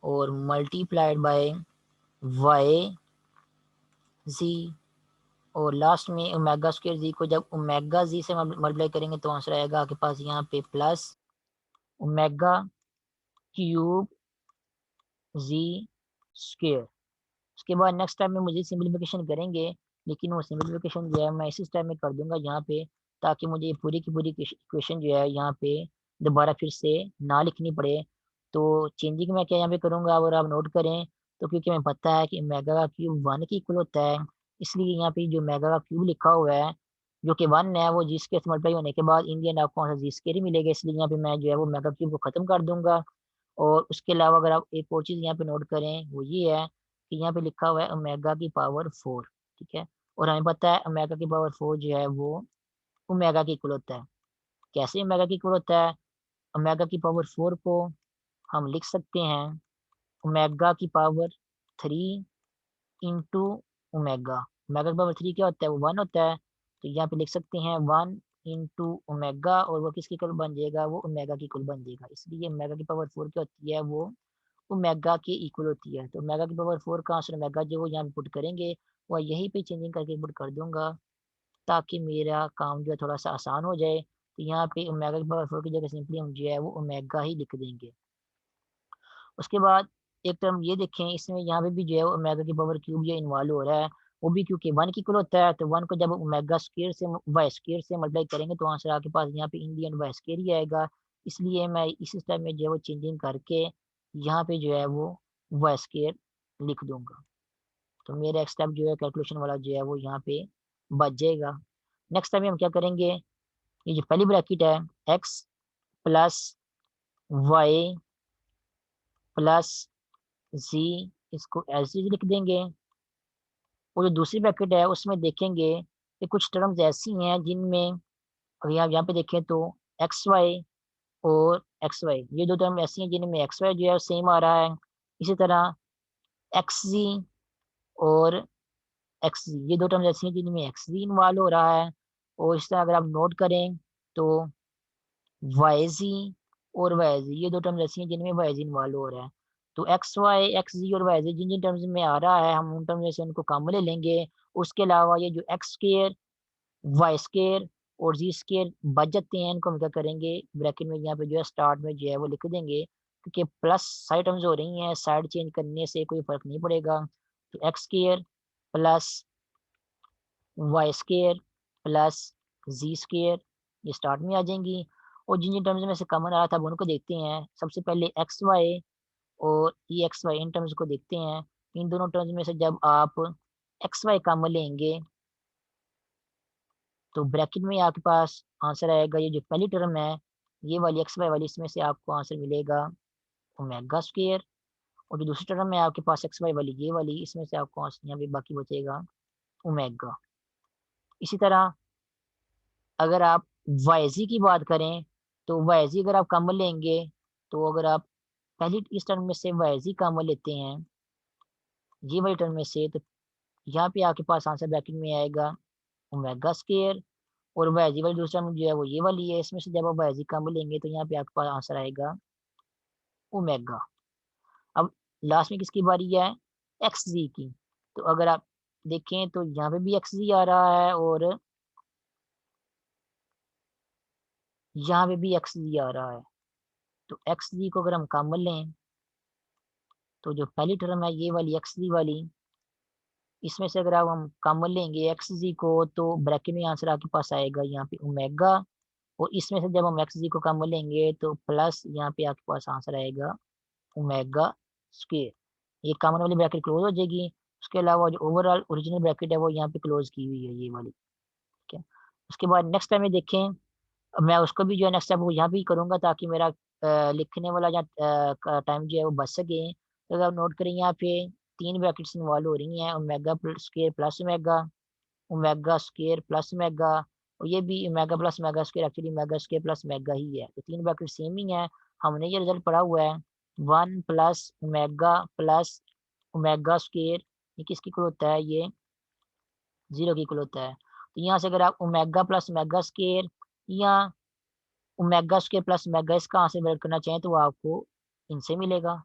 A: और मल्टीप्लाइड बाय वाई जी। और लास्ट में ओमेगा स्क्वायर जी को जब ओमेगा जी से मल्टीप्लाई करेंगे तो आंसर आएगा आपके पास यहाँ पे प्लस ओमेगा क्यूब जी स्क्वायर। उसके बाद नेक्स्ट टाइम में मुझे सिंप्लीफिकेशन करेंगे, लेकिन वो सिंप्लीफिकेशन जो है मैं इसी टाइम में कर दूंगा यहाँ पे, ताकि मुझे पूरी की पूरी इक्वेशन जो है यहाँ पे दोबारा फिर से ना लिखनी पड़े। तो चेंजिंग मैं क्या यहाँ पे करूँगा अगर आप नोट करें तो, क्योंकि हमें पता है कि मेगा का क्यूब 1 के इक्वल होता है, इसलिए यहाँ पे जो मेगा का क्यूब लिखा हुआ है जो कि 1 है, वो जी स्क्वायर से मल्टीप्लाई होने के बाद इन दी एंड आपको आंसर जी स्क्वायर ही मिलेगा, इसलिए यहाँ पे मैं जो है वो मेगा क्यूब को खत्म कर दूंगा। और उसके अलावा अगर आप एक और चीज़ यहाँ पे नोट करें, वो ये है कि यहाँ पे लिखा हुआ है ओमेगा की पावर 4, ठीक है। और हमें पता है ओमेगा की पावर 4 जो है वो ओमेगा की इक्वल होता है। कैसे ओमेगा की इक्वल होता है? ओमेगा की पावर 4 को हम लिख सकते हैं ओमेगा की पावर 3 इंटू ओमेगा। ओमेगा की पावर 3 क्या होता है? वो 1 होता है। तो यहाँ पे लिख सकते हैं 1 इंटू ओमेगा, और वो किसकी इक्वल बन जाएगा? वो ओमेगा की इक्वल बन जाएगा। इसलिए ओमेगा की पावर 4 क्या होती है? वो ओमेगा के इक्वल होती है। तो ओमेगा की पावर 4 का आंसर ओमेगा जो वो यहाँ पे पुट करेंगे, वह यहीं पे चेंजिंग करके पुट कर दूंगा, ताकि मेरा काम जो है थोड़ा सा आसान हो जाए। तो यहाँ पे ओमेगा की पावर 4 की जगह सिंपली हम जो है वो ओमेगा ही लिख देंगे। उसके बाद एक टर्म ये देखें, इसमें यहाँ पे भी जो है ओमेगा की पावर क्यूब जो इन्वॉल्व हो रहा है, वो भी क्योंकि 1 की इक्वल होता है, तो 1 को जब ओमेगा स्क्वायर से वाई स्क्वायर से मल्टीप्लाई करेंगे तो आंसर आपके पास यहाँ पे इन दी एंड वाई स्क्वायर ही आएगा। इसलिए मैं इस स्टेप में जो है वो चेंजिंग करके यहाँ पे जो है वो वाई स्क्वायर लिख दूंगा। तो मेरा एक स्टेप जो है कैलकुलेशन वाला जो है वो यहाँ पे बच जाएगा। नेक्स्ट टाइम हम क्या करेंगे, ये जो पहली ब्रैकेट है एक्स प्लस वाई प्लस जी, इसको एज इज लिख देंगे। और जो दूसरी ब्रैकेट है उसमें देखेंगे कि कुछ टर्म्स ऐसी हैं जिनमें, अगर आप यहाँ पे देखें तो एक्स वाई और एक्स वाई, ये दो टर्म ऐसी हैं जिनमें एक्स वाई जो है सेम आ रहा है। इसी तरह एक्स जी और एक्स जी, ये दो टर्म्स ऐसी हैं जिनमें एक्स जी इन्वॉल्व हो रहा है। और इस तरह अगर आप नोट करें तो वाई जी और वाई जी, ये दो टर्म्स ऐसी हैं जिनमें वाई जी इन्वॉल्व हो रहा है। तो एक्स वाई एक्स जी और वाई जी जिन जिन टर्म्स में आ रहा है, हम उन टर्म्स में से उनको कॉमन ले लेंगे। उसके अलावा ये जो एक्स स्क्र वाई स्क्र और जी स्क्र बच जाते हैं, इनको हम क्या करेंगे ब्रैकेट में यहाँ पे जो है स्टार्ट में जो है वो लिख देंगे, क्योंकि प्लस साइड टर्म्स हो रही हैं, साइड चेंज करने से कोई फर्क नहीं पड़ेगा। तो X square plus Y square plus Z square, ये स्टार्ट में आ जाएंगी। और जिन जिन टर्म्स में से कॉमन आ रहा था वो उनको देखते हैं। सबसे पहले एक्स वाई और ई एक्स वाई, इन टर्म्स को देखते हैं। इन दोनों टर्म्स में से जब आप एक्स वाई कॉमन लेंगे तो ब्रैकेट में आपके पास आंसर आएगा, ये जो पहली टर्म है ये वाली एक्स वाई वाली, इसमें से आपको आंसर मिलेगा ओमेगा स्क्वायर। और जो दूसरी टर्म है आपके पास एक्स वाई वाली ये वाली, इसमें से आपको आंसर यहाँ पे बाकी बचेगा ओमेगा। इसी तरह अगर आप वाईजी की बात करें तो वाईजी अगर आप कॉमन लेंगे, तो अगर आप पहली इस टर्म में से वाईजी कॉमन लेते हैं ये वाली टर्म में से, तो यहाँ पे आपके पास आंसर ब्रैकेट में आएगा ओमेगा स्क्वायर। और वाईजी वाली दूसरा टर्म जो है वो ये वाली है, इसमें से जब आप वाईजी कॉमन लेंगे तो यहाँ पे आपके पास आंसर आएगा ओमेगा। अब लास्ट में किसकी बारी है? एक्स जी की। तो अगर आप देखें तो यहाँ पे भी एक्स जी आ रहा है और यहाँ पे भी एक्स जी आ रहा है। तो एक्स जी को अगर हम कॉमन लें तो जो पहली टर्म है ये वाली एक्स जी वाली, इसमें से अगर आप हम कॉमन लेंगे एक्स जी को, तो ब्रैकेट में आंसर आपके पास आएगा यहाँ पे ओमेगा। और इसमें से जब हम एक्स जी को कॉमन लेंगे तो प्लस यहाँ पे आपके पास आंसर आएगा ओमेगा स्क्वायर। ये कॉमन वाली ब्रैकेट क्लोज हो जाएगी। उसके अलावा जो ओवरऑल ओरिजिनल ब्रैकेट है वो यहाँ पे क्लोज की हुई है ये वाली, ठीक है। उसके बाद नेक्स्ट टाइम में देखें, अब मैं उसको भी जो है नेक्स्ट टाइम वो यहाँ भी करूंगा, ताकि मेरा लिखने वाला या टाइम जो है वो बच सके। तो अगर आप नोट करें यहाँ पे तीन ब्रैकेट्स इन्वॉल्व हो रही हैं, omega square plus omega, omega square plus omega. और ये भी omega plus omega square actually omega square plus omega ही है, तो तीन ब्रैकेट सेम ही है। हमने ये रिजल्ट पढ़ा हुआ है 1 plus omega plus omega square, ये किसकी इक्वल होता है? ये 0 की इक्वल होता है। तो यहाँ से अगर आप ओमेगा प्लस ओमेगा स्क्वायर या ओमेगा स्क्वायर प्लस ओमेगा इसका आंसर वेरिएट करना चाहें तो वो आपको इनसे मिलेगा।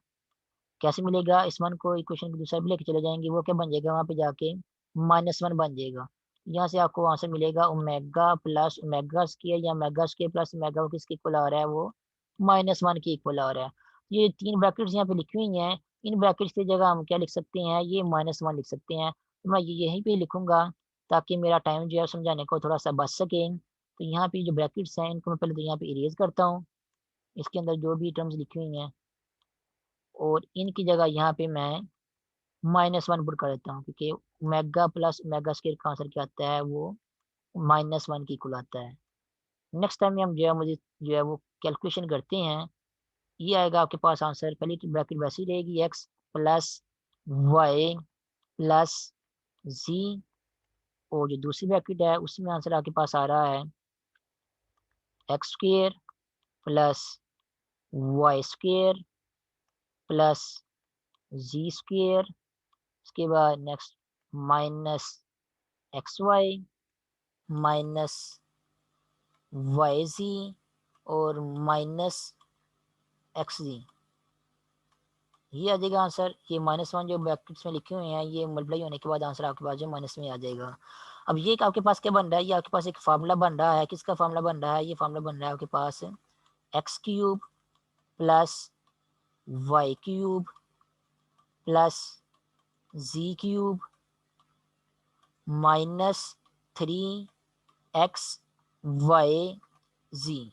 A: कैसे मिलेगा? इस वन को इक्वेशन की दूसरा भी लेके चले जाएंगे, वो क्या बन जाएगा वहां पे जाके -1 बन जाएगा। यहाँ से आपको आंसर मिलेगा ओमेगा प्लस ओमेगा स्क्वायर या ओमेगा स्क्वायर प्लस ओमेगा, किसके इक्वल आ रहा है? वो -1 के इक्वल आ रहा है। ये तीन ब्रैकेट्स यहाँ पे लिखी हुई हैं, इन ब्रैकेट्स की जगह हम क्या लिख सकते हैं? ये -1 लिख सकते हैं। तो मैं ये यहीं पे लिखूंगा ताकि मेरा टाइम जो है समझाने को थोड़ा सा बच सके। तो यहाँ पे जो ब्रैकेट्स हैं इनको मैं पहले तो यहाँ पे इरेज करता हूँ, इसके अंदर जो भी टर्म्स लिखी हुई हैं, और इनकी जगह यहाँ पे मैं -1 पुट कर देता हूँ, क्योंकि ओमेगा प्लस ओमेगा स्क्वायर का आंसर क्या आता है? वो -1 के इक्वल आता है। नेक्स्ट टाइम में हम जो है मुझे जो है वो कैलकुलेशन करते हैं, ये आएगा आपके पास आंसर, पहली की ब्रैकेट वैसी रहेगी x प्लस वाई प्लस जी, और जो दूसरी ब्रैकेट है उसमें आंसर आपके पास आ रहा है X square plus Y square plus Z square, उसके बाद next minus x Y minus Y Z और माइनस एक्स जी, ये आ जाएगा आंसर। ये -1 जो ब्रैकेट्स में लिखे हुए हैं ये मल्टीप्लाई होने के बाद आंसर आपके पास जो माइनस में आ जाएगा। अब ये आपके पास क्या बन रहा है, ये आपके पास एक फार्मूला बन रहा है, किसका फार्मूला बन रहा है, ये फार्मूला बन रहा है आपके पास X cube plus Y cube plus Z cube -3 X Y Z.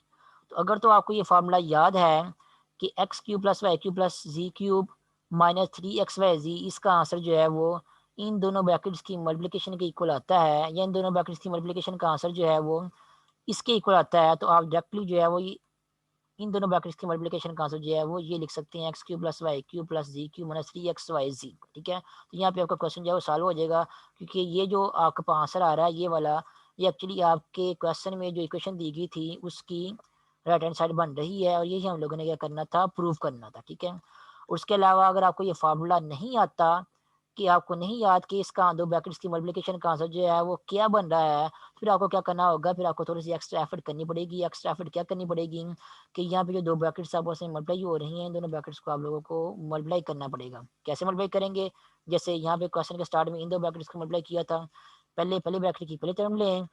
A: तो अगर तो आपको ये फार्मूला याद है कि X cube plus Y cube plus Z cube -3 X Y Z, इसका आंसर जो है वो इन दोनों ब्रैकेट्स की मल्टीप्लिकेशन के इक्वल आता है, या इन दोनों ब्रैकेट्स की मल्टीप्लिकेशन का आंसर जो है वो इसके इक्वल आता है, तो आप डायरेक्टली जो है वो इन दोनों ब्रैकेट्स की मल्टीप्लिकेशन का आंसर जो है वो ये लिख सकते हैं x cube plus Y cube plus Z cube -3 X Y Z. ठीक है, तो यहाँ पे आपका क्वेश्चन जो है वो सॉल्व हो जाएगा, क्योंकि ये जो आपके पास आंसर आ रहा है ये वाला, ये एक्चुअली आपके क्वेश्चन में जो इक्वेशन दी गई थी उसकी राइट हैंड साइड बन रही है, और यही हम लोगों ने क्या करना था, प्रूव करना था। ठीक है, उसके अलावा अगर आपको ये फार्मूला नहीं आता, कि आपको नहीं याद कि इसका दो ब्रैकेट्स की मल्टीप्लिकेशन का आंसर जो है वो क्या बन रहा है, फिर आपको क्या करना होगा, फिर आपको थोड़ी सी एक्स्ट्रा एफर्ट करनी पड़ेगी। एक्स्ट्रा एफर्ट क्या करनी पड़ेगी कि यहाँ पे जो दो ब्रैकेट्स आपस में मल्टीप्लाई हो रही हैं, इन दोनों ब्रैकेट्स को आप लोगों को मल्टीप्लाई करना पड़ेगा। कैसे मल्टीप्लाई करेंगे, जैसे यहाँ पे क्वेश्चन के स्टार्ट में इन दो ब्रैकेट्स को मल्टीप्लाई किया था, पहले पहले ब्रैकेट की पहले टर्म लें,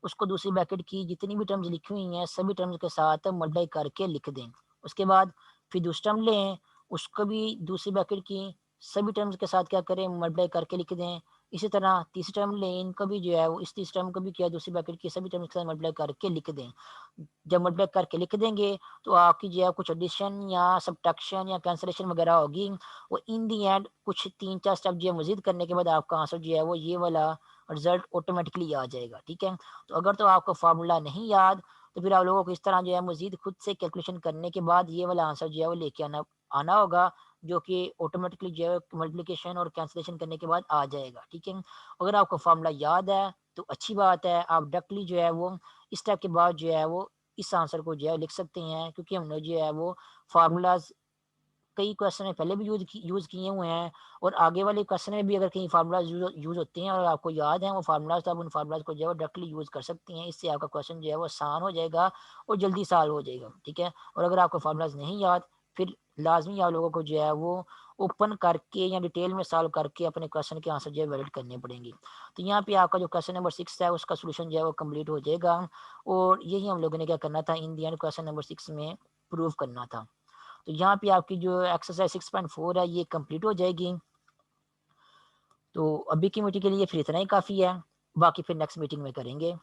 A: उसको दूसरी ब्रैकेट की जितनी भी टर्म्स लिखी हुई हैं सभी टर्म्स के साथ मल्टीप्लाई करके लिख दें। उसके बाद फिर दूसरी टर्म लें, उसको भी दूसरी ब्रैकेट की सभी टर्म्स के साथ क्या करें, मल्टीप्लाई करके लिख दें। इसी तरह तीसरी टर्म लें, इनको भी जो है वो इस तीसरी टर्म को भी किया दूसरी ब्रैकेट की सभी टर्म्स के साथ मल्टीप्लाई करके लिख दें। जब मल्टीप्लाई करके लिख देंगे तो आपकी जो है कुछ एडिशन या सब्ट्रैक्शन या कैंसलेशन वगैरह होगी, वो इन दी एंड कुछ 3-4 स्टेप जो है मज़ीद करने के बाद आपका आंसर जो है वो ये वाला रिजल्ट ऑटोमेटिकली आ जाएगा। ठीक है, तो अगर तो आपको फार्मूला नहीं याद, तो फिर आप लोगों को इस तरह जो है मज़ीद खुद से कैलकुलेशन करने के बाद ये वाला आंसर जो है वो लेके आना आना होगा, जो कि ऑटोमेटिकली जो है मल्टीप्लिकेशन और कैंसलेशन करने के बाद आ जाएगा। ठीक है, अगर आपको फार्मूला याद है तो अच्छी बात है, आप डायरेक्टली जो है वो इस स्टेप के बाद जो है वो इस आंसर को जो है लिख सकते हैं, क्योंकि हमने जो है वो फार्मूलाज कई क्वेश्चन में पहले भी यूज़ किए हुए हैं, और आगे वाले क्वेश्चन में भी अगर कहीं फार्मूलाज यूज़ होते हैं और आपको याद है वो फार्मूलाज, तो आप उन फार्मूलाज को जो है वो डायरेक्टली यूज़ कर सकते हैं। इससे आपका क्वेश्चन जो है वो आसान हो जाएगा और जल्दी सॉल्व हो जाएगा। ठीक है, और अगर आपको फार्मूलाज नहीं याद, फिर लाजमी आप लोगों को जो है वो ओपन करके या डिटेल में सॉल्व करके अपने क्वेश्चन के आंसर जो है वैलिड करने पड़ेंगे। तो यहाँ पे आपका जो क्वेश्चन नंबर 6 है उसका सोल्यूशन जो है वो कंप्लीट हो जाएगा, और यही हम लोगों ने क्या करना था, इन दी एंड क्वेश्चन नंबर 6 में प्रूव करना था। तो यहाँ पे आपकी जो एक्सरसाइज 6.4 है ये कंप्लीट हो जाएगी। तो अभी की मीटिंग के लिए फिर इतना ही काफ़ी है, बाकी फिर नेक्स्ट मीटिंग में करेंगे।